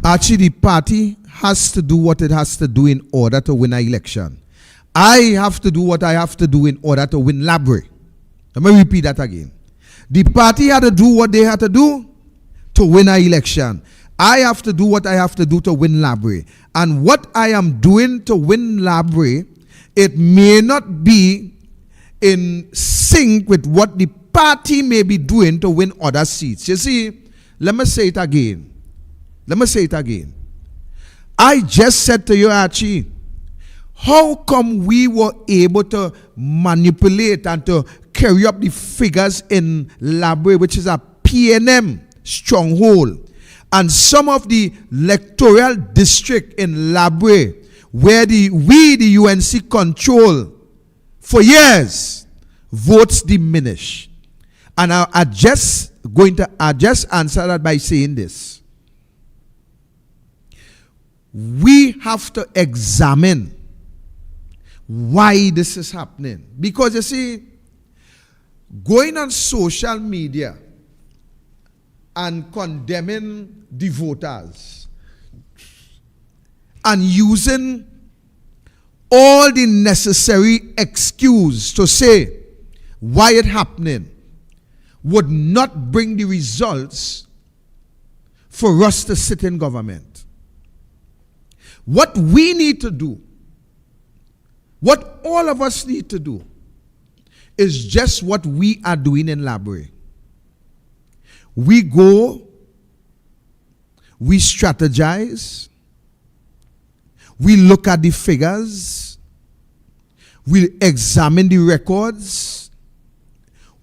Actually, the party has to do what it has to do in order to win an election. I have to do what I have to do in order to win Labrie. Let me repeat that again. The party had to do what they had to do to win an election. I have to do what I have to do to win Labrie. And what I am doing to win Labrie, it may not be in sync with what the party may be doing to win other seats. You see, let me say it again. I just said to you, Archie, how come we were able to manipulate and to carry up the figures in Labrie, which is a PNM stronghold, and some of the electoral district in Labrie, where the UNC control for years, votes diminish. And I just answer that by saying this. We have to examine why this is happening. Because you see, going on social media and condemning the voters and using all the necessary excuse to say why it happening would not bring the results for us to sit in government. What we need to do, what all of us need to do, is just what we are doing in Labrie. We go, we strategize, we look at the figures, we examine the records,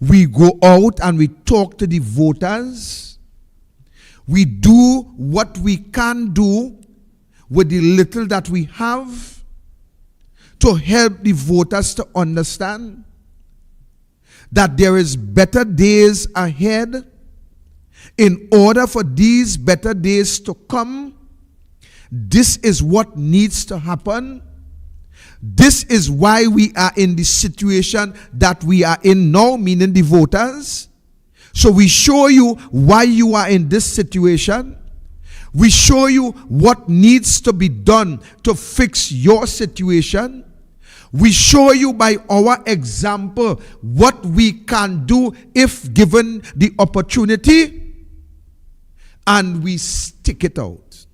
we go out and we talk to the voters, we do what we can do with the little that we have to help the voters to understand that there is better days ahead. In order for these better days to come, this is what needs to happen. This is why we are in the situation that we are in now, meaning the voters. So we show you why you are in this situation. We show you what needs to be done to fix your situation. We show you by our example what we can do if given the opportunity. And we stick it out.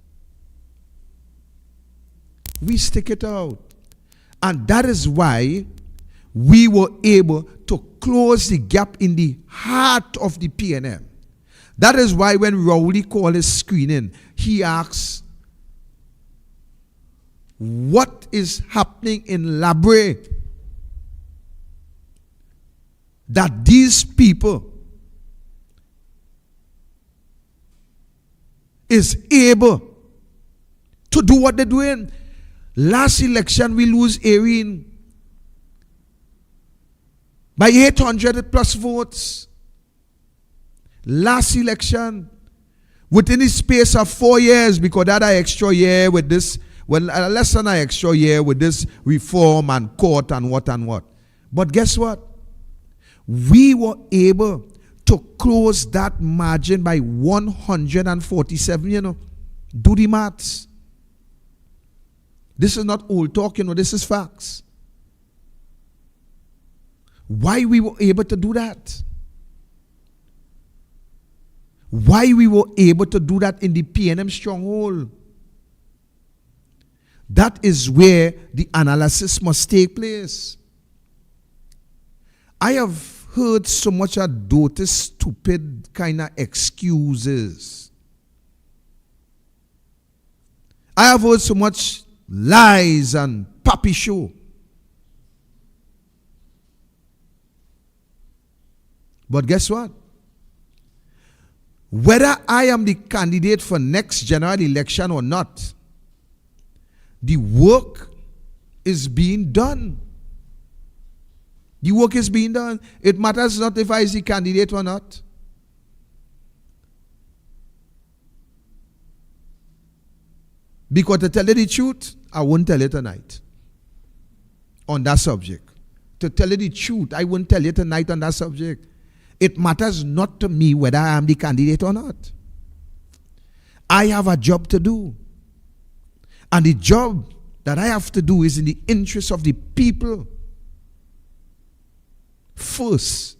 We stick it out. And that is why we were able to close the gap in the heart of the PNM. That is why when Rowley called his screening, he asks, what is happening in Labrie? that these people is able to do what they're doing. Last election, we lose Erin by 800 plus votes. Last election, within the space of 4 years, because that an extra year with this, well, less than an extra year with this reform and court and what and what. But guess what? We were able to close that margin by 147, you know. Do the maths. This is not old talk, you know, this is facts. Why we were able to do that? Why we were able to do that in the PNM stronghold? That is where the analysis must take place. I have heard so much of those stupid kind of excuses. I have heard so much lies and puppy show. But guess what? Whether I am the candidate for next general election or not, the work is being done. The work is being done. It matters not if I is the candidate or not. Because to tell you the truth, I won't tell you tonight on that subject. To tell you the truth, I won't tell you tonight on that subject. It matters not to me whether I am the candidate or not. I have a job to do. And the job that I have to do is in the interest of the people first.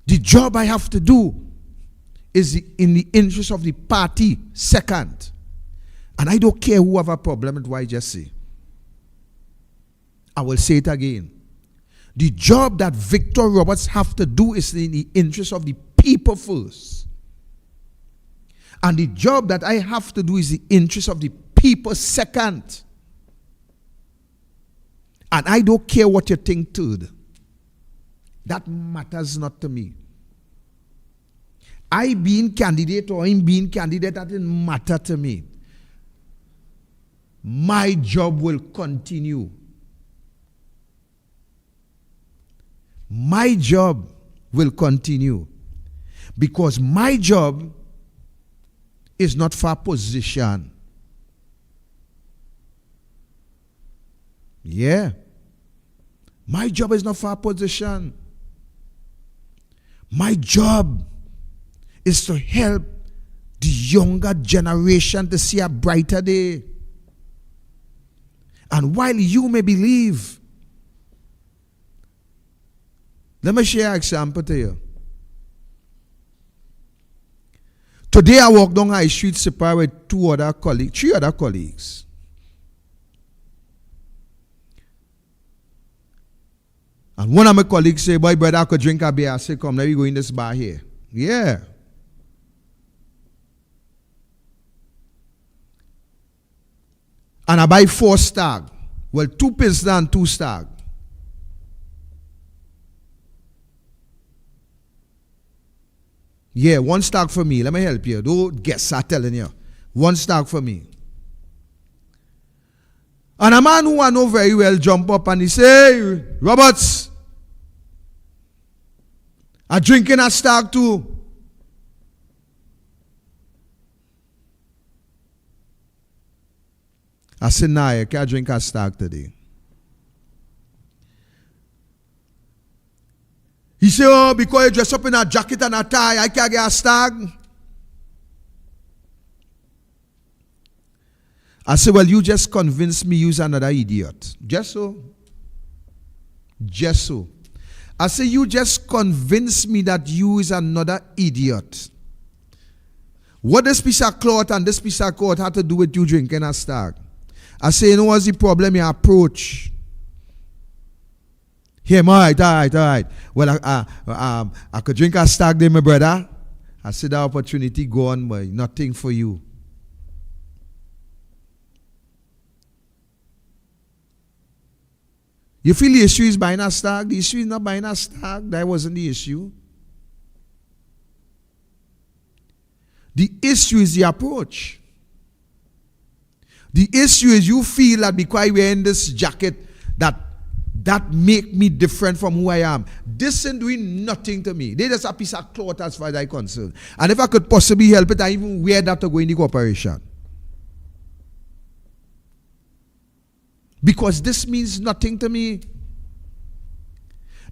The job I have to do is in the interest of the party second. And I don't care who have a problem with what I just say. I will say it again. The job that Victor Roberts have to do is in the interest of the people first. And the job that I have to do is the interest of the people second. And I don't care what you think third. That matters not to me. I being candidate or him being candidate, that didn't matter to me. My job will continue. My job will continue. Because my job is not for position. Yeah. My job is not for position. My job is to help the younger generation to see a brighter day. And while you may believe, let me share an example to you. Today I walked down High Street Sipar with three other colleagues. And one of my colleagues say, boy, brother, I could drink a beer. I say, come, let me go in this bar here. Yeah. And I buy 4 stag. Well, 2 pilsner and 2 stag. Yeah, 1 stag for me. Let me help you. Don't guess, I'm telling you. 1 stag for me. And a man who I know very well jump up and he say, hey, Roberts, I'm drinking a stag too. I said, nah, you can't drink a stag today. He said, oh, because you dress up in a jacket and a tie, I can't get a stag. I said, well, you just convinced me you're another idiot. Just so. Just so. I said, you just convinced me that you is another idiot. What this piece of cloth and this piece of cloth had to do with you drinking a stag? I say, you know what's the problem? Your approach. Here, all right. Well, I could drink a stag day, my brother. I said, the opportunity gone, but nothing for you. You feel the issue is buying a stag? The issue is not buying a stag. That wasn't the issue. The issue is the approach. The issue is you feel that because I wearing this jacket that make me different from who I am. This ain't doing nothing to me. They just a piece of cloth as far as I'm concerned. And if I could possibly help it, I even wear that to go in the corporation. Because this means nothing to me.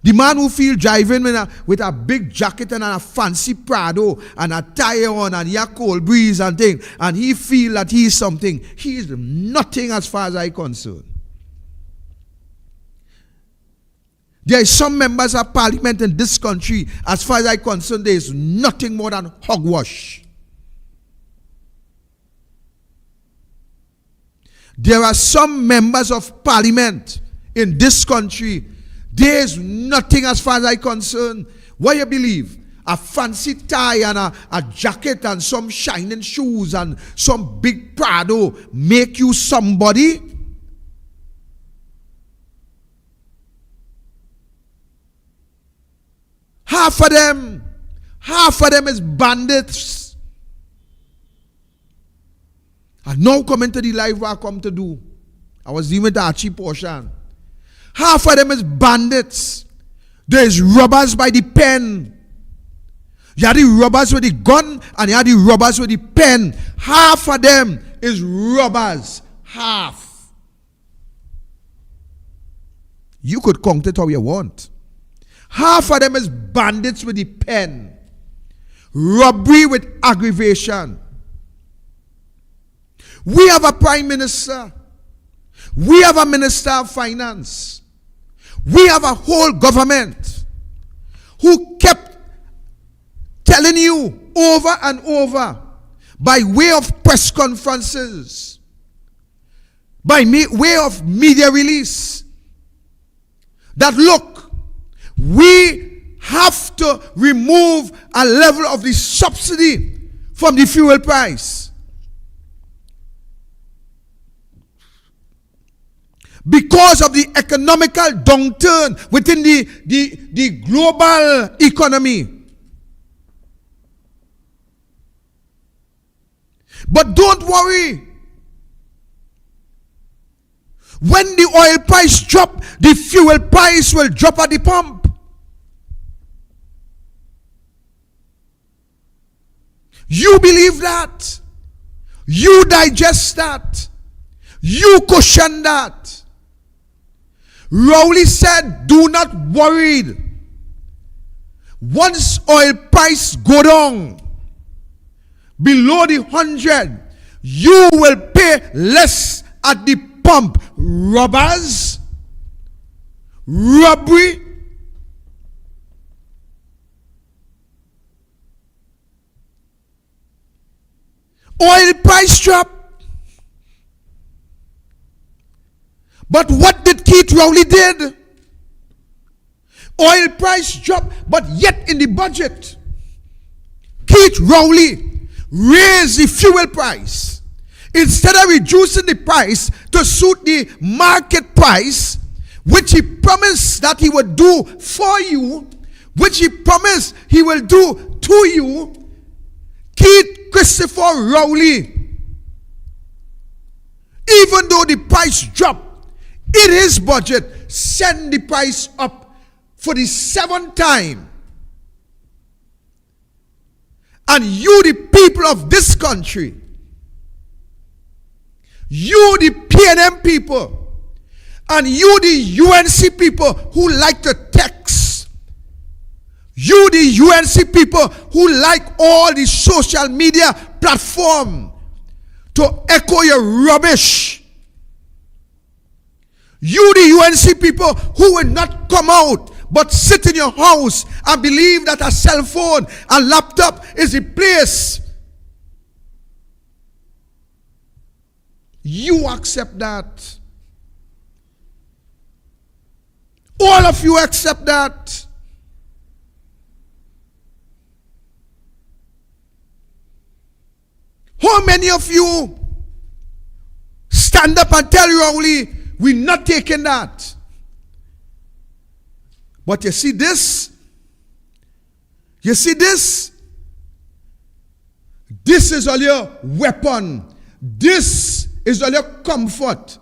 The man who feel driving with a big jacket and a fancy Prado and a tie on and a cold breeze and thing, and he feel that he is something, he is nothing as far as I'm concerned. There are some members of parliament in this country, as far as I'm concerned, there is nothing more than hogwash. There are some members of parliament in this country, there is nothing as far as I'm concerned. What you believe? A fancy tie and a jacket and some shining shoes and some big Prado make you somebody? Half of them is bandits. And now coming to the life what I come to do. I was dealing with a cheap portion. Half of them is bandits. There is robbers by the pen. You have the robbers with the gun and you have the robbers with the pen. Half of them is robbers. Half. You could count it how you want. Half of them is bandits with the pen. Robbery with aggravation. We have a prime minister. We have a minister of finance. We have a whole government who kept telling you over and over by way of press conferences, by way of media release, that look, we have to remove a level of the subsidy from the fuel price. Because of the economical downturn within the global economy. But don't worry. When the oil price drop, the fuel price will drop at the pump. You believe that. You digest that. You cushion that. Rowley said, do not worry. Once oil price go down below the 100, you will pay less at the pump. Robbers, robbery, oil price drop. But what did Keith Rowley did? Oil price drop, but yet in the budget, Keith Rowley raised the fuel price. Instead of reducing the price to suit the market price, which he promised that he would do for you, which he promised he will do to you, Keith Christopher Rowley, even though the price dropped, in his budget, send the price up for the 7th time. And you, the people of this country, you, the PNM people, and you, the UNC people who like to text, you, the UNC people who like all the social media platform to echo your rubbish, you, the UNC people who will not come out but sit in your house and believe that a cell phone, a laptop is the place. You accept that. All of you accept that. How many of you stand up and tell Rowley, we're not taking that? But you see this? You see this? This is all your weapon. This is all your comfort.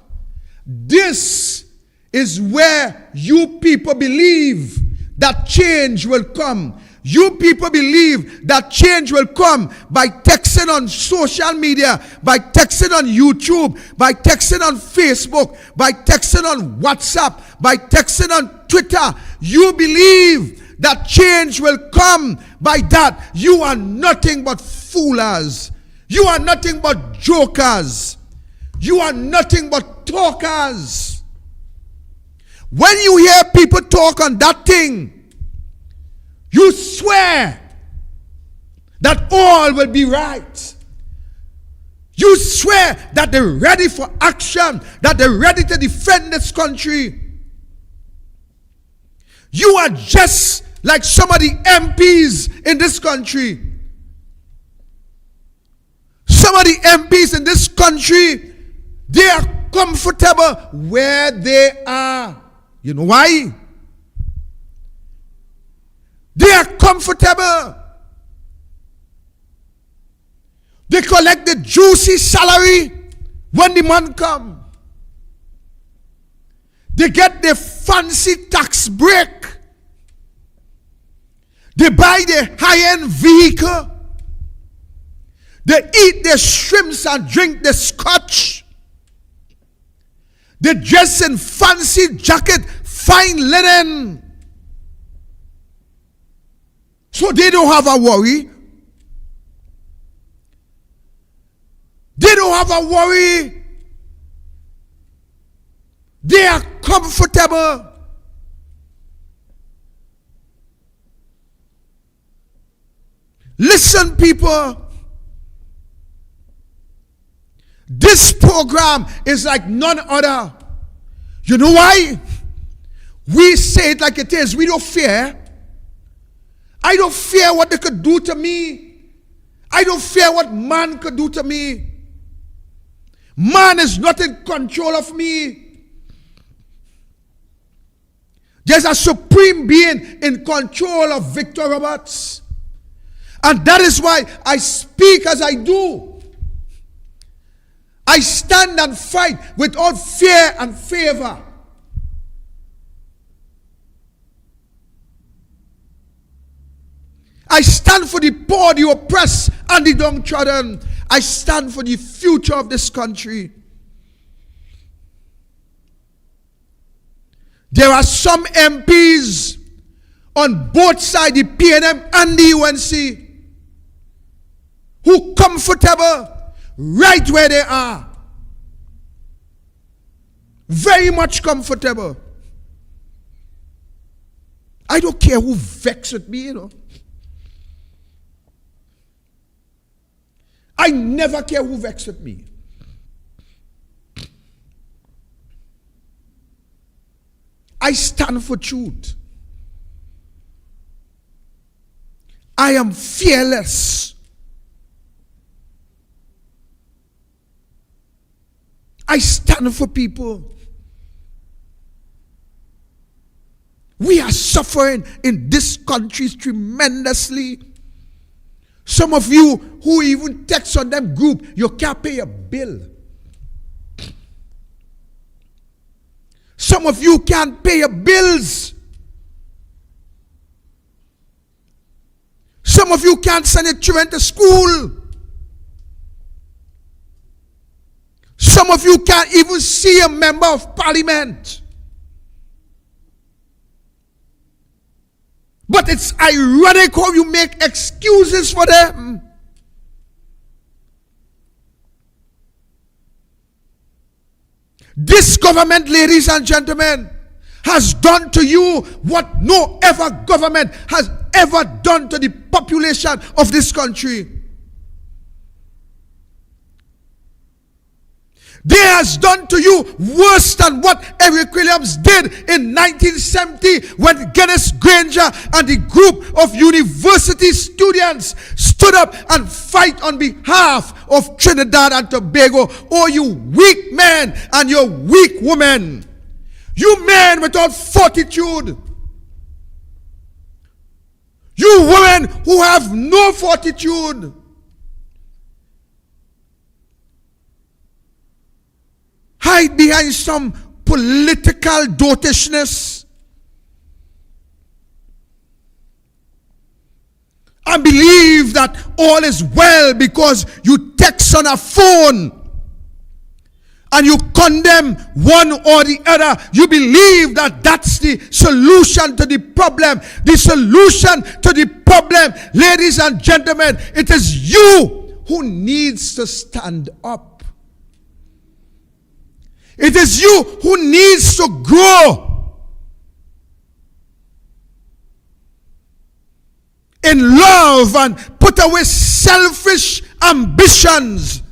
This is where you people believe that change will come. You people believe that change will come by texting on social media, by texting on YouTube, by texting on Facebook, by texting on WhatsApp, by texting on Twitter. You believe that change will come by that. You are nothing but foolers. You are nothing but jokers. You are nothing but talkers. When you hear people talk on that thing, you swear that all will be right. You swear that they're ready for action, that they're ready to defend this country. You are just like some of the MPs in this country. Some of the MPs in this country, they are comfortable where they are. You know why? They are comfortable. They collect the juicy salary when the month comes. They get the fancy tax break. They buy the high-end vehicle. They eat the shrimps and drink the scotch. They dress in fancy jacket, fine linen. So they don't have a worry. They don't have a worry. They are comfortable. Listen, people. This program is like none other. You know why? We say it like it is. We don't fear. I don't fear what they could do to me. I don't fear what man could do to me. Man is not in control of me. There's a supreme being in control of Victor Roberts. And that is why I speak as I do. I stand and fight without fear and favor. I stand for the poor, the oppressed, and the downtrodden. I stand for the future of this country. There are some MPs on both sides, the PNM and the UNC, who comfortable right where they are. Very much comfortable. I don't care who vexed with me, you know. I never care who vexed with me. I stand for truth. I am fearless. I stand for people. We are suffering in this country tremendously. Some of you who even text on them group, you can't pay a bill. Some of you can't pay your bills. Some of you can't send your children to school. Some of you can't even see a member of parliament. But it's ironic how you make excuses for them. This government, ladies and gentlemen, has done to you what no ever government has ever done to the population of this country. They has done to you worse than what Eric Williams did in 1970 when Guinness Granger and the group of university students stood up and fight on behalf of Trinidad and Tobago. Oh, you weak men and you weak women. You men without fortitude. You women who have no fortitude. Hide behind some political dotishness. And believe that all is well because you text on a phone and you condemn one or the other. You believe that that's the solution to the problem. The solution to the problem, ladies and gentlemen, it is you who needs to stand up. It is you who needs to grow in love and put away selfish ambitions.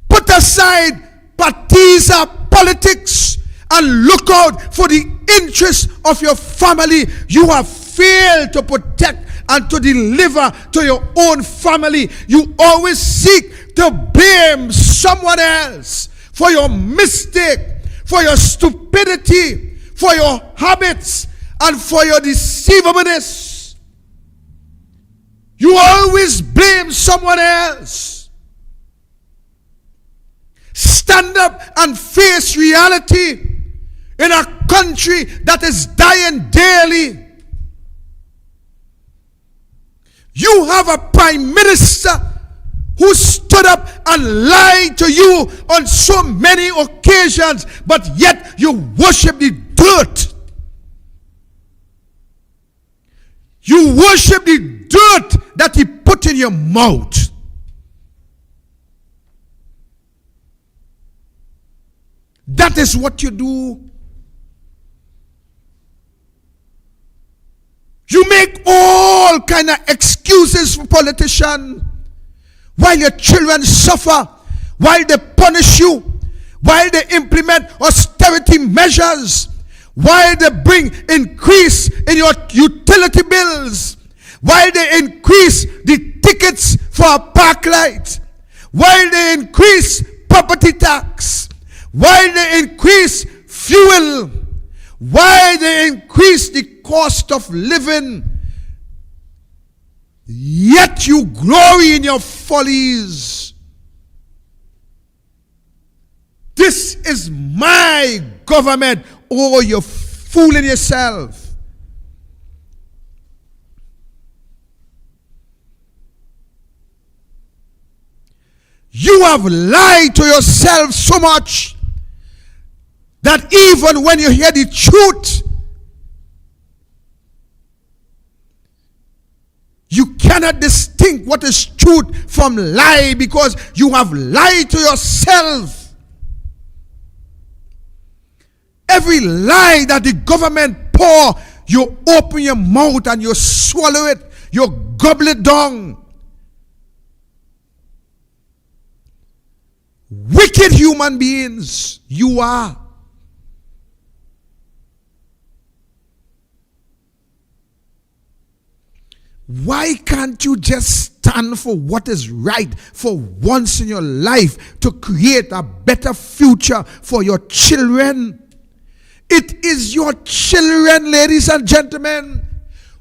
Put aside partisan politics and look out for the interests of your family. You have failed to protect and to deliver to your own family. You always seek to blame someone else for your mistake, for your stupidity, for your habits, and for your deceivableness. You always blame someone else. Stand up and face reality in a country that is dying daily. You have a prime minister who stood up and lied to you on so many occasions, but yet you worship the dirt. You worship the dirt that he put in your mouth. That is what you do. You make all kind of excuses for politicians while your children suffer, while they punish you, while they implement austerity measures, while they bring increase in your utility bills, while they increase the tickets for a park light, while they increase property tax, while they increase fuel, while they increase the cost of living, yet you glory in your follies. This is my government. Oh, you're fooling yourself. You have lied to yourself so much that even when you hear the truth, you cannot distinguish what is truth from lie because you have lied to yourself. Every lie that the government pour, you open your mouth and you swallow it, you gobble it down. Wicked human beings, you are. Why can't you just stand for what is right for once in your life to create a better future for your children? It is your children, ladies and gentlemen,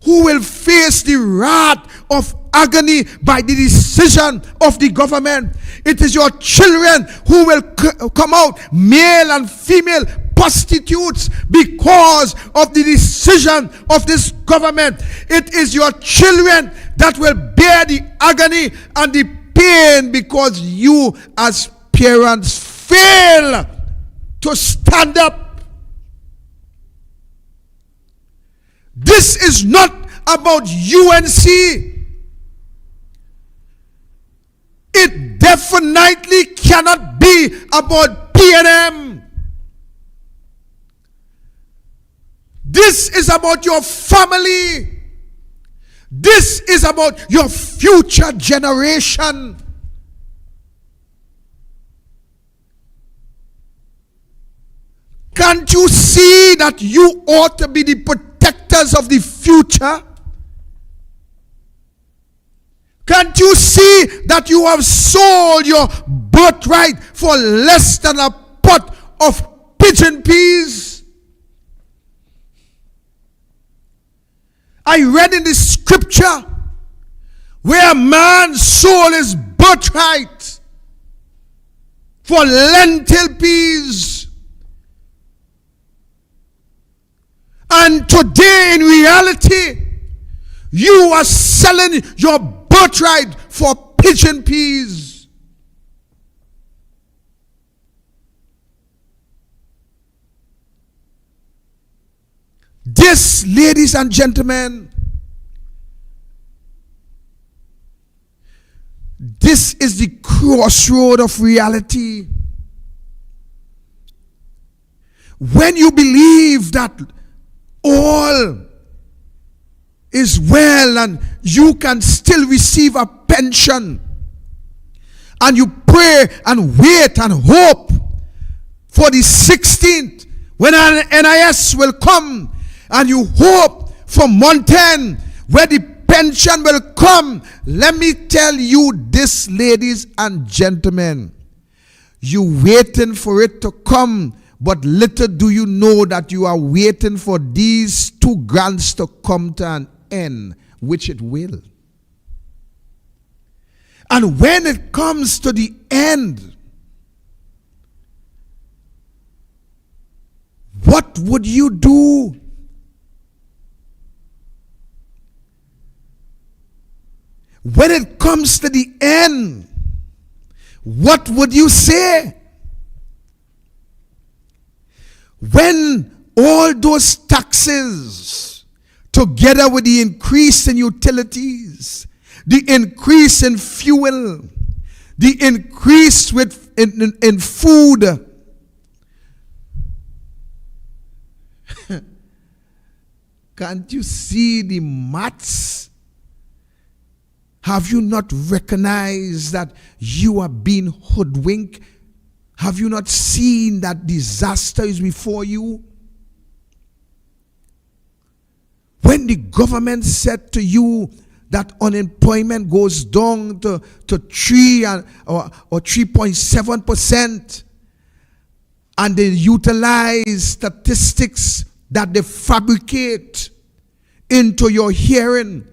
who will face the wrath of agony by the decision of the government. It is your children who will come out male and female prostitutes because of the decision of this government. It is your children that will bear the agony and the pain because you as parents fail to stand up. This is not about UNC. It definitely cannot be about PNM. This is about your family. This is about your future generation. Can't you see that you ought to be the protectors of the future? Can't you see that you have sold your birthright for less than a pot of pigeon peas? I read in the scripture where a man's soul is birthright for lentil peas. And today, in reality, you are selling your birthright for pigeon peas. This, ladies and gentlemen, this is the crossroad of reality. When you believe that all is well and you can still receive a pension, and you pray and wait and hope for the 16th when an NIS will come, and you hope for month 10 where the pension will come. Let me tell you this, ladies and gentlemen, you waiting for it to come, but little do you know that you are waiting for these 2 grants to come to an end, which it will. And when it comes to the end, what would you do? When it comes to the end, what would you say? When all those taxes, together with the increase in utilities, the increase in fuel, the increase in food, can't you see the maths? Have you not recognized that you are being hoodwinked? Have you not seen that disaster is before you? When the government said to you that unemployment goes down to 3 or 3.7%, and they utilize statistics that they fabricate into your hearing,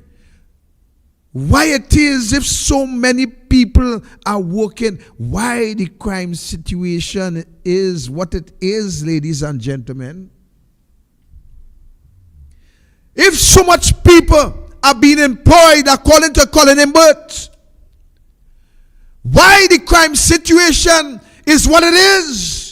why it is if so many people are working, why the crime situation is what it is, ladies and gentlemen. If so much people are being employed according to Colin Burt, why the crime situation is what it is.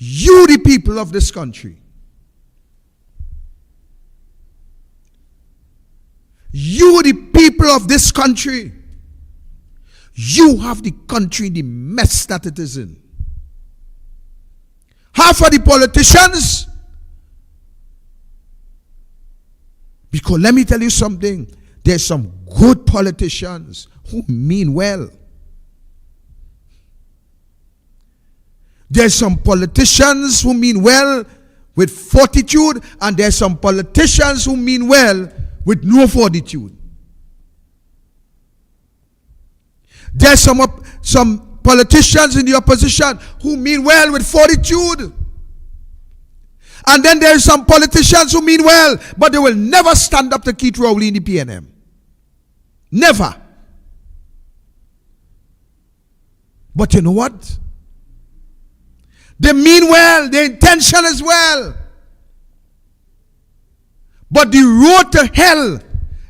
You, the people of this country, you, the people of this country, you have the country in the mess that it is in. Half of the politicians, because let me tell you something, there's some good politicians who mean well. There's some politicians who mean well with fortitude, and there's some politicians who mean well with no fortitude. There's some politicians in the opposition who mean well with fortitude. And then there's some politicians who mean well, but they will never stand up to Keith Rowley in the PNM. Never. But you know what? They mean well, their intention is well. But the road to hell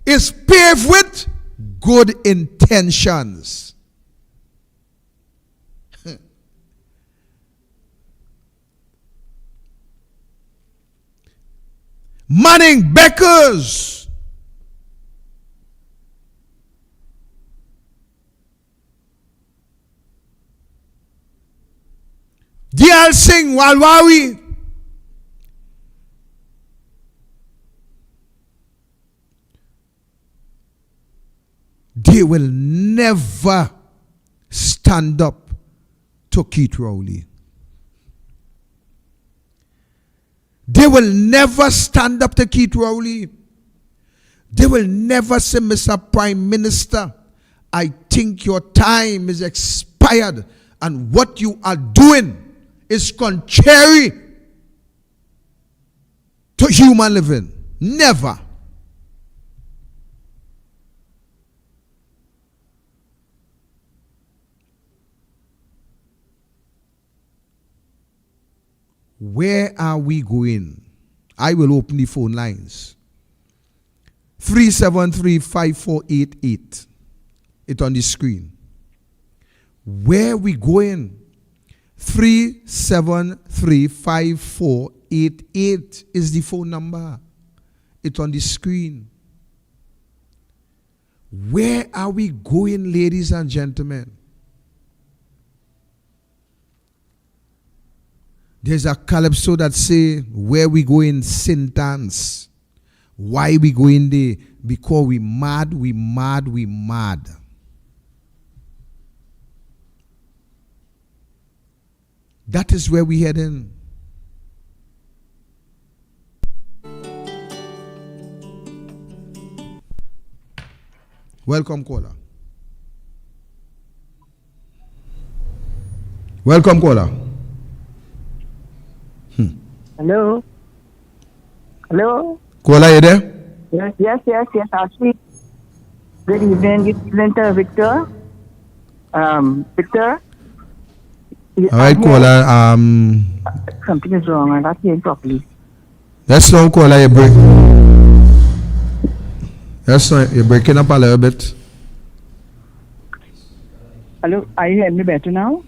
is paved with good intentions. Manning Beckers, Dial Singh Walwawi, they will never stand up to Keith Rowley. They will never stand up to Keith Rowley. They will never say, Mr. Prime Minister, I think your time is expired, and what you are doing is contrary to human living. Never. Where are we going? I will open the phone lines. 373-5488. It's on the screen. Where we going? 373-5488 is the phone number. It's on the screen. Where are we going, ladies and gentlemen? There's a calypso that say, where we going, Sintans. Why we going there? Because we mad, we mad, we mad. That is where we heading. Welcome, caller. Welcome, caller. Hello? Hello? Caller, you there? Yes, actually. Good evening to Victor. Victor? All right, caller. Something is wrong. I'm not hearing properly. That's no caller. You break. That's not. You're breaking up a little bit. Hello? Are you hearing me better now?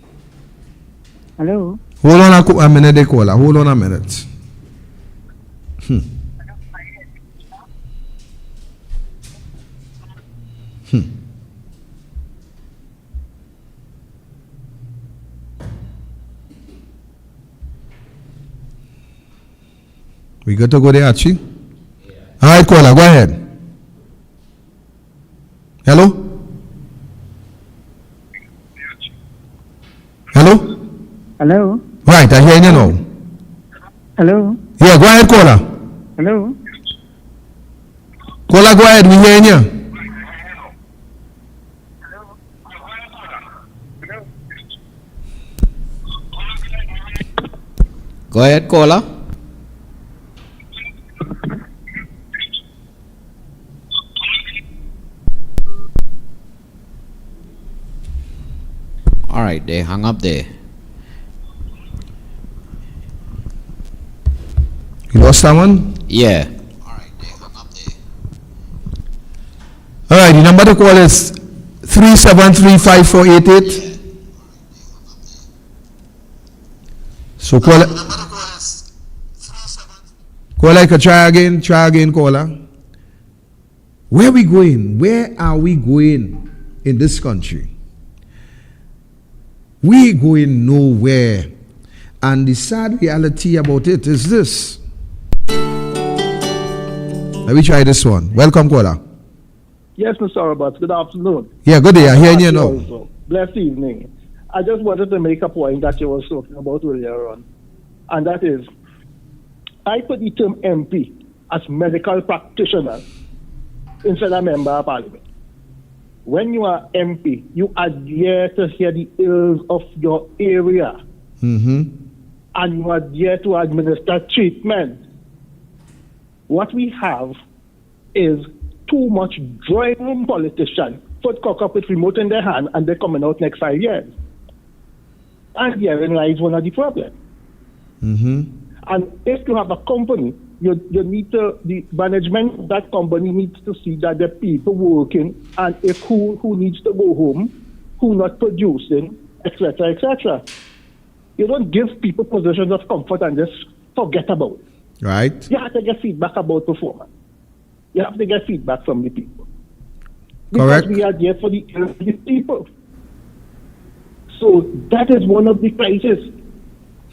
Hello? Hold on a minute, they caller. Hold on a minute. We got to go there, Archie? Yeah. All right, caller, go ahead. Hello? Hello? Hello? Right, I hear you now. Hello? Yeah, go ahead, caller. Hello? Caller, go ahead, we hearing you. Go ahead, caller. All right, they hung up there. You lost someone? Yeah. All right, the number to call is 373-5488. So caller, you can try again, caller. Where are we going? Where are we going in this country? We going nowhere. And the sad reality about it is this. Let me try this one. Welcome, caller. Yes, Mr. Roberts. Good afternoon. Yeah, good day. I hear you now. Also. Blessed evening. I just wanted to make a point that you were talking about earlier on, and that is, I put the term MP as medical practitioner instead of member of parliament. When you are MP, you are there to hear the ills of your area, and you are there to administer treatment. What we have is too much drawing room politicians put cock up with remote in their hand and they're coming out next 5 years. And herein lies one of the problems. And if you have a company, you need to, the management of that company needs to see that the people working and if who needs to go home, who not producing, etc., etc. You don't give people positions of comfort and just forget about it. Right. You have to get feedback about performance. You have to get feedback from the people. Because Correct. we are there for the people. So that is one of the crises.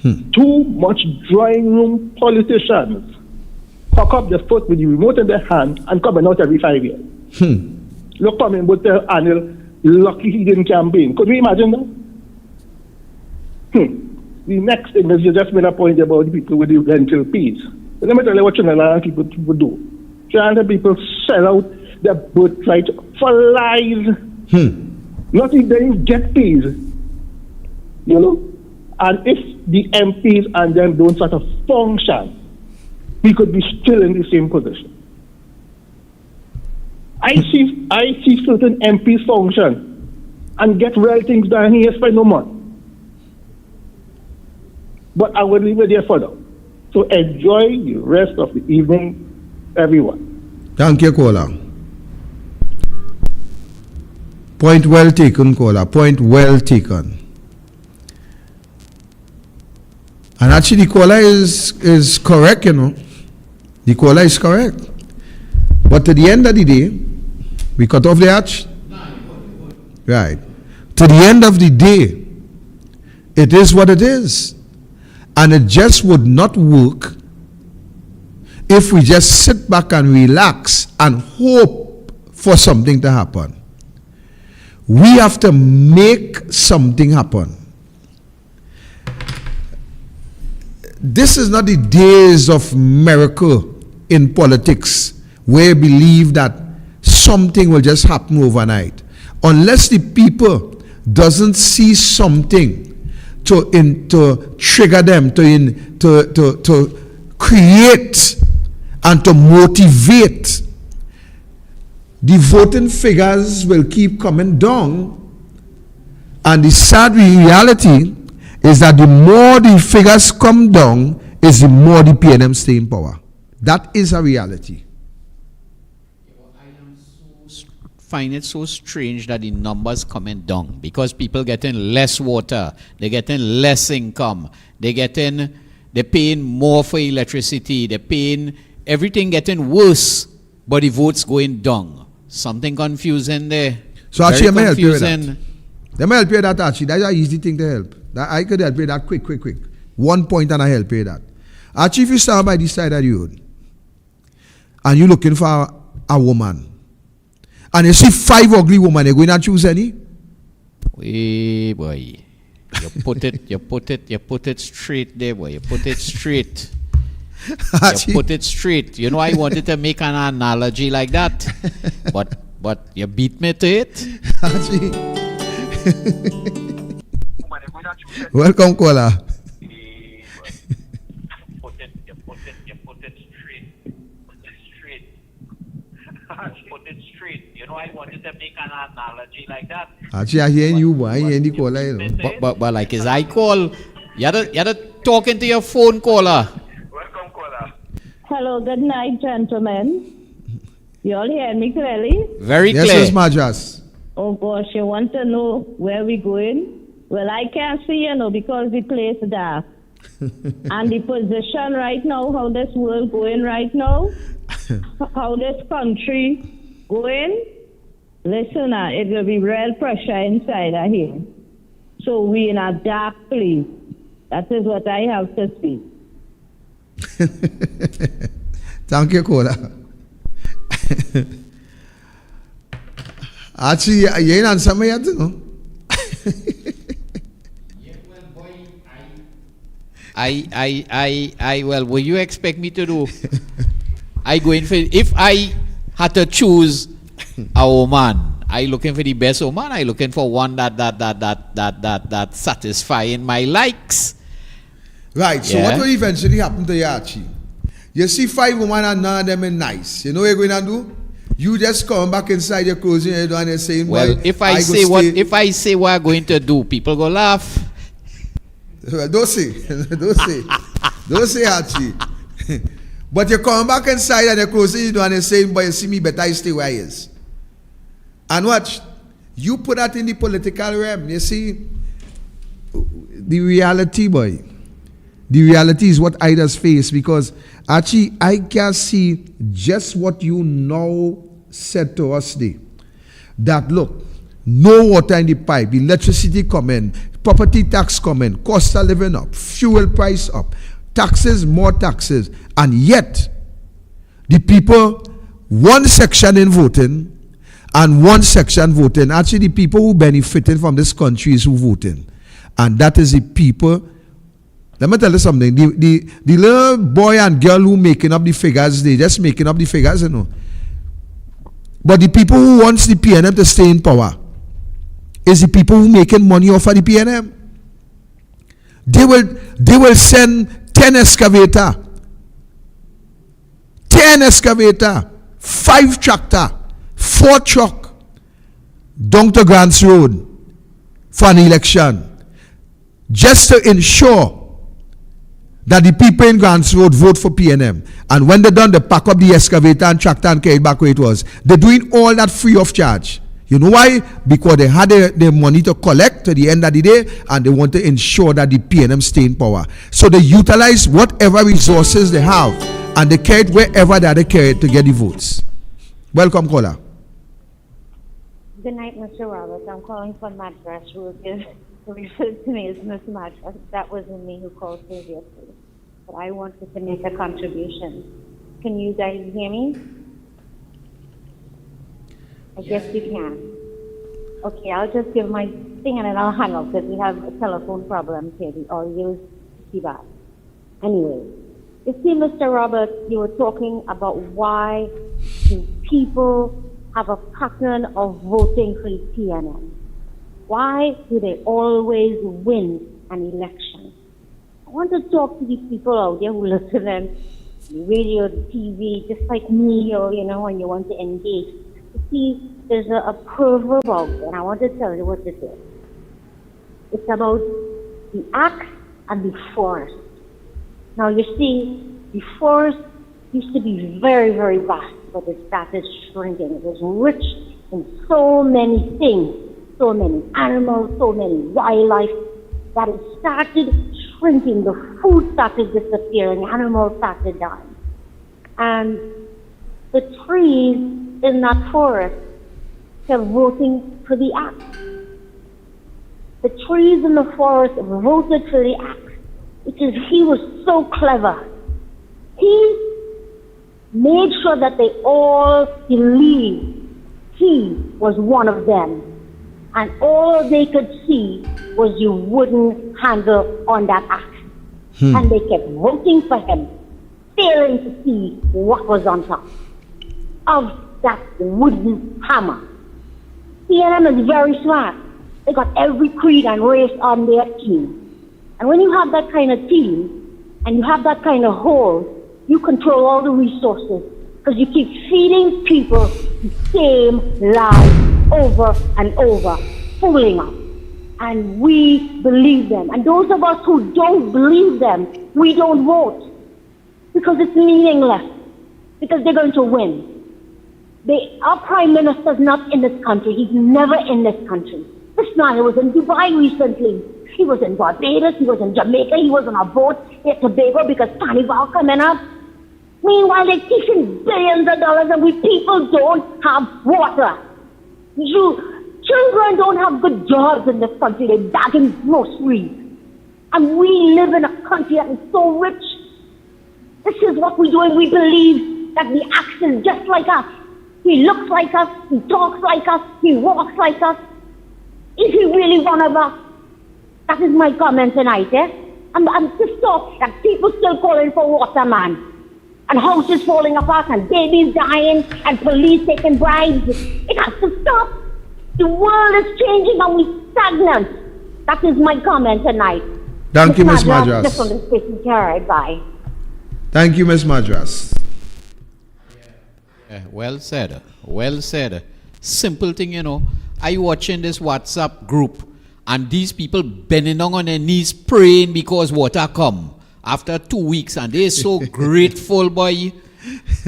Too much drawing room politicians cock up the foot with the remote in their hand and coming out every 5 years. Look coming with the annual lucky he didn't campaign. Could we imagine that? The next thing is you just made a point about the people with the rental fees. Let me tell you what Trinidad people do. Trinidad people sell out their birthright for lies Not even get paid. You know? And if the MPs and them don't sort of function, we could be still in the same position. I see certain MPs function and get real things done here, spend no money. But I will leave it there for now. So enjoy the rest of the evening, everyone. Thank you, caller. Point well taken, caller. Point well taken. And actually, the caller is correct, you know. The caller is correct. But to the end of the day, we cut off the arch. Right. To the end of the day, it is what it is. And it just would not work if we just sit back and relax and hope for something to happen. We have to make something happen. This is not the days of miracle in politics where you believe that something will just happen overnight. Unless the people doesn't see something to trigger them, to create and to motivate, the voting figures will keep coming down. And the sad reality is that the more the figures come down, is the more the PNM stay in power. That is a reality. Find it so strange that the numbers coming down because people getting less water, they're getting less income, they're paying more for electricity, they're paying everything getting worse, but the votes going down. Something confusing there. So actually, I may help you with confusing. that. Let me help you with that actually. That's an easy thing to help. I could help you with that quick. 1 point and I help you with that. Actually, if you stand by this side of the road and you're looking for a woman, and you see 5 ugly women, you're going to choose any? Hey boy, you put it straight there, boy. You put it straight. You put it straight. You know, I wanted to make an analogy like that, but you beat me to it. Welcome, caller. You know, I wanted to make an analogy like that. Actually, I hear you, boy. I hear the caller, you know. But like as I call, you had to talking to your phone caller. Welcome, caller. Hello, good night, gentlemen. You all hear me clearly? Very Yes, clear. Miss Madras. Oh gosh, you want to know where we going? Well, I can't see, because the place is dark. And the position right now, how this world going right now, how this country going, listen, it will be real pressure inside of here. So we in a dark place. That is what I have to say. Thank you, caller. Actually, you ain't answer me yet, you know. Well, what you expect me to do? I go in for, if I had to choose a woman, I looking for the best woman. I looking for one that satisfying my likes. Right, so Yeah. what will eventually happen to you, Archie? You see 5 women and none of them are nice. You know what you're going to do? You just come back inside your closing your door and you're saying, Well, "Boy, if I go say stay." what I'm going to do, people go laugh. Well, don't say, don't say, Archie. But you come back inside and you're closing your door and you're saying, "Boy, you see me better I stay where I is." And watch, you put that in the political realm. You see, the reality, boy. The reality is what Ida's face, because actually I can see just what you now said to us today. That look, no water in the pipe, electricity coming, property tax coming, cost of living up, fuel price up, taxes, more taxes, and yet the people, one section in voting and one section voting, actually the people who benefiting from this country is who voting, and that is the people. Let me tell you something. The little boy and girl who making up the figures, they just making up the figures, you know. But the people who wants the PNM to stay in power, is the people who making money off of the PNM. They will send 10 excavator, 5 tractor, 4 truck down to Grants Road for an election, just to ensure that the people in Grants Road vote for PNM. And when they're done, they pack up the excavator and tractor and carry it back where it was. They're doing all that free of charge. You know why? Because they had their money to collect to the end of the day, and they want to ensure that the PNM stay in power. So they utilize whatever resources they have, and they carry it wherever they carry it to get the votes. Welcome, caller. Good night, Mr. Roberts. I'm calling from Madras. You will refer to me as Miss Madras. That wasn't me who called previously. But I wanted to make a contribution. Can you guys hear me? I guess you can. Okay, I'll just give my thing and then I'll hang up because we have a telephone problem here. The audio is pretty bad. Anyway, you see, Mr. Roberts, you were talking about why do people have a pattern of voting for the PNM. Why do they always win an election? I want to talk to these people out there who listen on the radio, the TV, just like me, or when you want to engage. You see, there's a proverb out there, and I want to tell you what it is. It's about the axe and the forest. Now you see, the forest used to be very, very vast, but it started shrinking. It was rich in so many things, so many animals, so many wildlife, that it started shrinking. The food started disappearing, animals started dying. And the trees in that forest kept voting for the axe. The trees in the forest voted for the axe because he was so clever. He made sure that they all believed he was one of them. And all they could see was your wooden handle on that axe. And they kept voting for him, failing to see what was on top of that wooden hammer. PNM is very smart. They got every creed and race on their team. And when you have that kind of team, and you have that kind of hold, you control all the resources because you keep feeding people the same lies over and over, fooling us. And we believe them. And those of us who don't believe them, we don't vote because it's meaningless, because they're going to win. Our prime minister's not in this country. He's never in this country. This man was in Dubai recently. He was in Barbados. He was in Jamaica. He was on a boat at Tobago because Carnival coming up. Meanwhile, they're taking billions of dollars and we people don't have water. Children don't have good jobs in this country. They're bagging groceries. And we live in a country that is so rich. This is what we're doing. We believe that the axe is just like us. He looks like us. He talks like us. He walks like us. Is he really one of us? That is my comment tonight, eh? I'm pissed off that people still calling for water, man. And houses falling apart and babies dying and police taking bribes. It has to stop. The world is changing and we're stagnant. That is my comment tonight. Thank you, Ms. Madras. Just on the station. All right, bye. Thank you, Ms. Madras. Well said. Well said. Simple thing, I watching this WhatsApp group and these people bending down on their knees praying because water come after 2 weeks and they're so grateful, boy.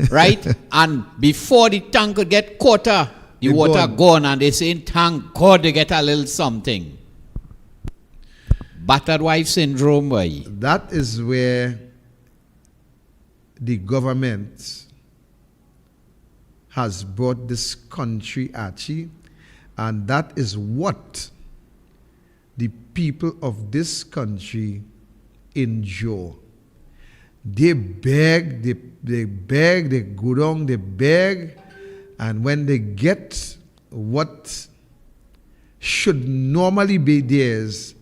Right? And before the tank could get quarter, the water gone and they saying, thank God they get a little something. Battered wife syndrome, boy. That is where the government has brought this country, Archie, and that is what the people of this country endure. They beg, they beg, they go down, they beg, and when they get what should normally be theirs,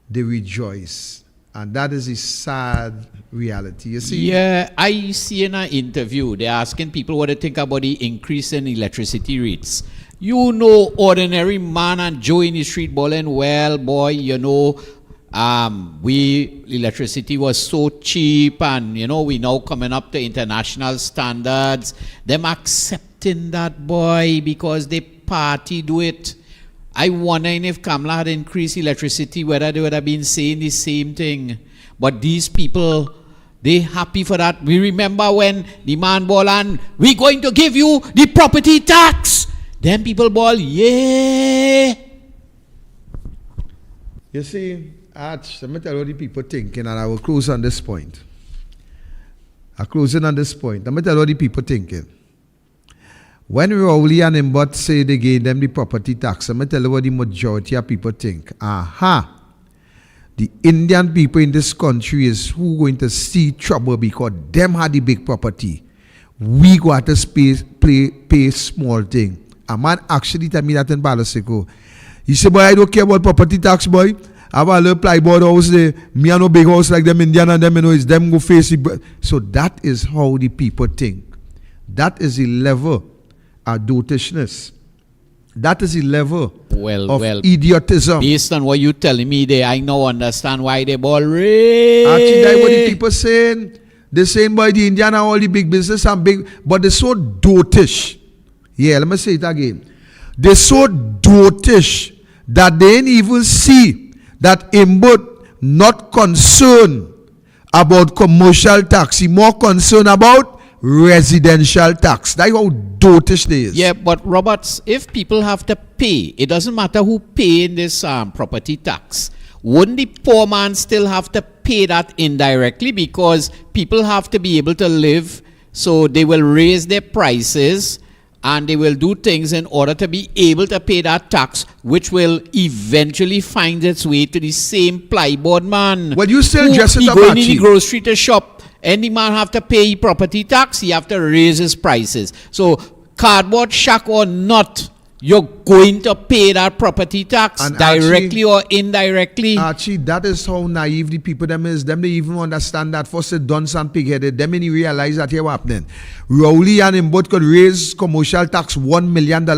they rejoice. And that is a sad reality. You see? Yeah, I see in an interview, they're asking people what they think about the increase in electricity rates. You know, ordinary man and Joe in the street balling, well, boy, you know, electricity was so cheap, and you know, we now coming up to international standards. Them accepting that, boy, because they party do it. I wondering if Kamala had increased electricity, whether they would have been saying the same thing. But these people, they happy for that. We remember when the man ball and we going to give you the property tax. Then people ball, yeah. You see, Arch, let me tell you what the people thinking, and I will close on this point. I'm closing on this point. Let me tell you what the people thinking. When Rowley and Imbot say they gave them the property tax, let me tell you what the majority of people think. Aha! The Indian people in this country is who going to see trouble because them had the big property. We got to pay small thing. A man actually tell me that in Balasico. He said, boy, I don't care about property tax, boy. I have a little plyboard house there. Me and no big house like them Indian and them, you know, it's them go face it. So that is how the people think. That is the level of dotishness. That is the level of idiotism. Based on what you're telling me there, I now understand why they ball rich. Actually, that's what the people saying. They're saying, boy, the Indian are all the big business and big, but they're so dotish. Yeah, let me say it again. They're so dotish that they ain't even see that Imbut not concerned about commercial tax. He more concerned about residential tax. That's how dotish they is. Yeah, but Roberts, if people have to pay, it doesn't matter who pay in this property tax. Wouldn't the poor man still have to pay that indirectly? Because people have to be able to live, so they will raise their prices and they will do things in order to be able to pay that tax, which will eventually find its way to the same plyboard man. Well, you still dress it up, going in Archie. the grocery to shop. Any man have to pay property tax, he have to raise his prices. So cardboard shack or not, you're going to pay that property tax And directly or indirectly. Archie, that is how naive the people them is. Them they even understand that. First they dunce and pig-headed. Them they realize that here what happening. Rowley and Imbot could raise commercial tax $1 million.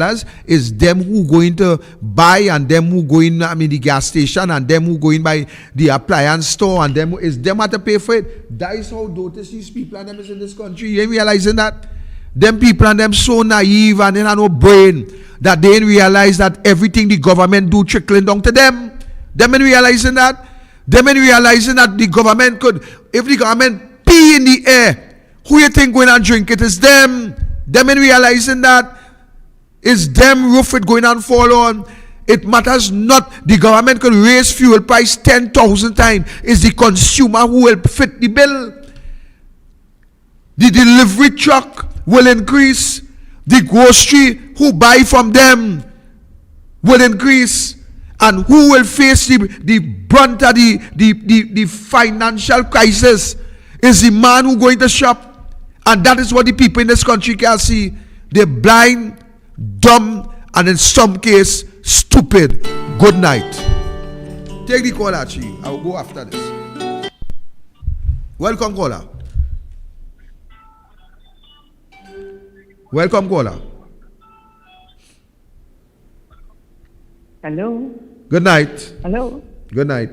Is them who going to buy and them who going the gas station and them who going by the appliance store and them is them have to pay for it. That is how dotish these people and them is in this country. You ain't realizing that? Them people and them so naive and they have no brain that they ain't realize that everything the government do trickling down to them. Them ain't realizing that. Them ain't realizing that the government could, if the government pee in the air, who you think going and drink it is them. Them ain't realizing that. It's them roof it going and fall on. It matters not. The government could raise fuel price 10,000 times. It's the consumer who will fit the bill. The delivery truck will increase. The grocery who buy from them will increase. And who will face the brunt of the financial crisis is the man who going to shop. And that is what the people in this country can see. They're blind, dumb, and in some case, stupid. Good night. Take the call, Archie. I will go after this. Welcome, caller. Welcome, caller. Hello? Good night. Hello? Good night.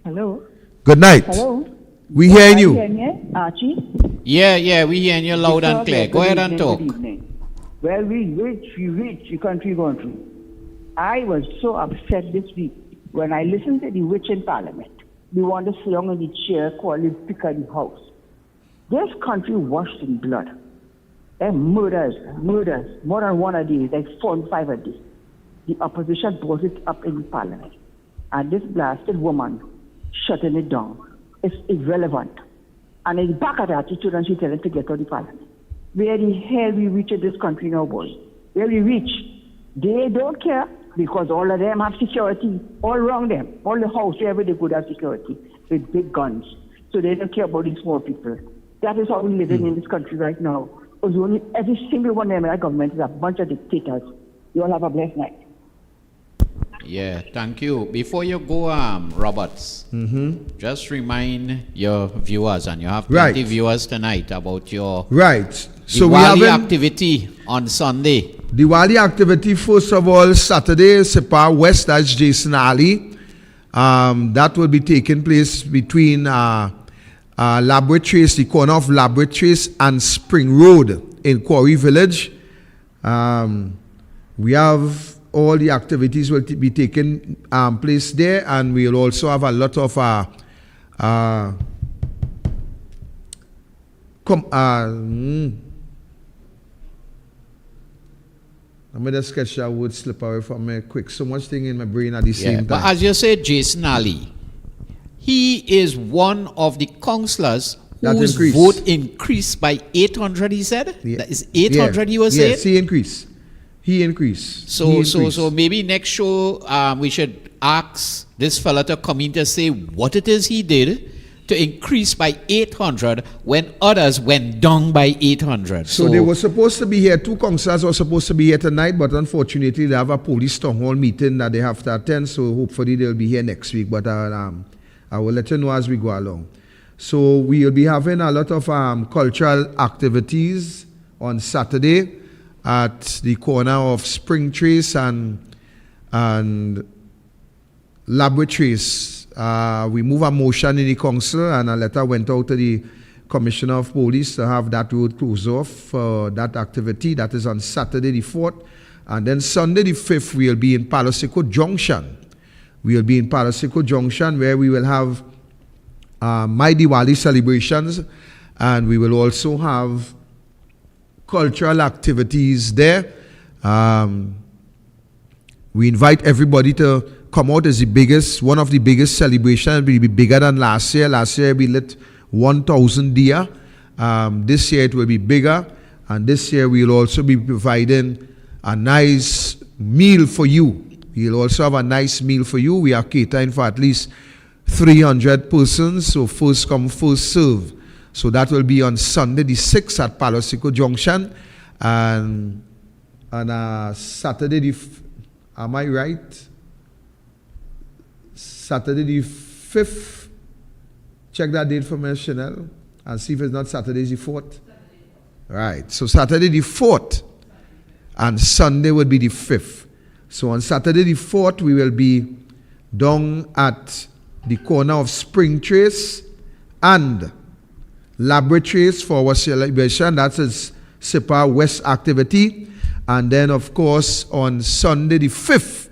Hello? Good night. Hello? We hearing Are you. hearing me, Archie? Yeah, we hearing you loud and clear. Go ahead and talk. Good evening. Well, we reach the country going through. I was so upset this week when I listened to the witch in Parliament. We want to sit down in the chair called the Speaker of the House. This country washed in blood. And murders, more than one a day, like 4 and 5 a day. The opposition brought it up in Parliament. And this blasted woman shutting it down. It's irrelevant. And in the back of that attitude, and she telling them to get out of the Parliament. Where the hell we reach in this country now, boy? Where we reach? They don't care because all of them have security all around them. All the house, wherever they could have security with big guns. So they don't care about these small people. That is how we're living in this country right now. Because only every single one of them in our government is a bunch of dictators. You all have a blessed night. Yeah, thank you. Before you go, Roberts, just remind your viewers, and you have 20 viewers tonight, about your... Right. So we Diwali have activity on Sunday. Diwali activity, first of all, Saturday, Separ West, that's Jason Alley. That will be taking place between Laboratories, the corner of Laboratories and Spring Road in Quarry Village. We have all the activities will be taking place there, and we'll also have a lot of I'm going to sketch that would slip away from me quick. So much thing in my brain at the same But time. as you said, Jason Ali, he is one of the councillors That whose increased. vote increased by 800, he said? Yeah. That is 800 you were saying? Yes, he increased. He increased. So maybe next show we should ask this fella to come in to say what it is he did to increase by 800 when others went down by 800. So they were supposed to be here. Two councillors were supposed to be here tonight, but unfortunately they have a police town hall meeting that they have to attend. So hopefully they'll be here next week. But I will let you know as we go along. So we will be having a lot of cultural activities on Saturday at the corner of Spring Trace and Laboratories. We move a motion in the council, and a letter went out to the Commissioner of Police to have that road closed off for that activity. That is on Saturday the 4th. And then Sunday the 5th, we'll be in Palo Seco Junction. We'll be in Palo Seco Junction, where we will have My Diwali celebrations, and we will also have cultural activities there. We invite everybody to come out. As the biggest, one of the biggest celebrations. Will be bigger than last year. Last year we lit 1,000 deer. This year it will be bigger, and this year we will also be providing a nice meal for you. We'll also have a nice meal for you. We are catering for at least 300 persons, so first come, first serve. So that will be on Sunday the 6th at Palo Seco Junction, and on Saturday the am I right? Saturday the 5th. Check that date for me, Chanel, and see if it's not Saturday the 4th. Right. So Saturday the 4th, and Sunday would be the 5th. So on Saturday the 4th, we will be down at the corner of Spring Trace and Laboratories for our celebration. That's a SIPA West activity. And then, of course, on Sunday the 5th,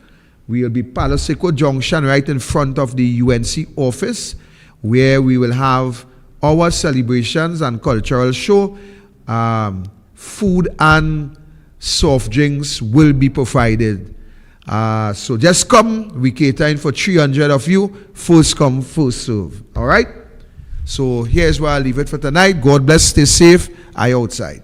we will be Palo Seco Junction right in front of the UNC office, where we will have our celebrations and cultural show. Food and soft drinks will be provided. So just come. We catering for 300 of you. First come, first serve. All right? So here's where I'll leave it for tonight. God bless. Stay safe. I outside.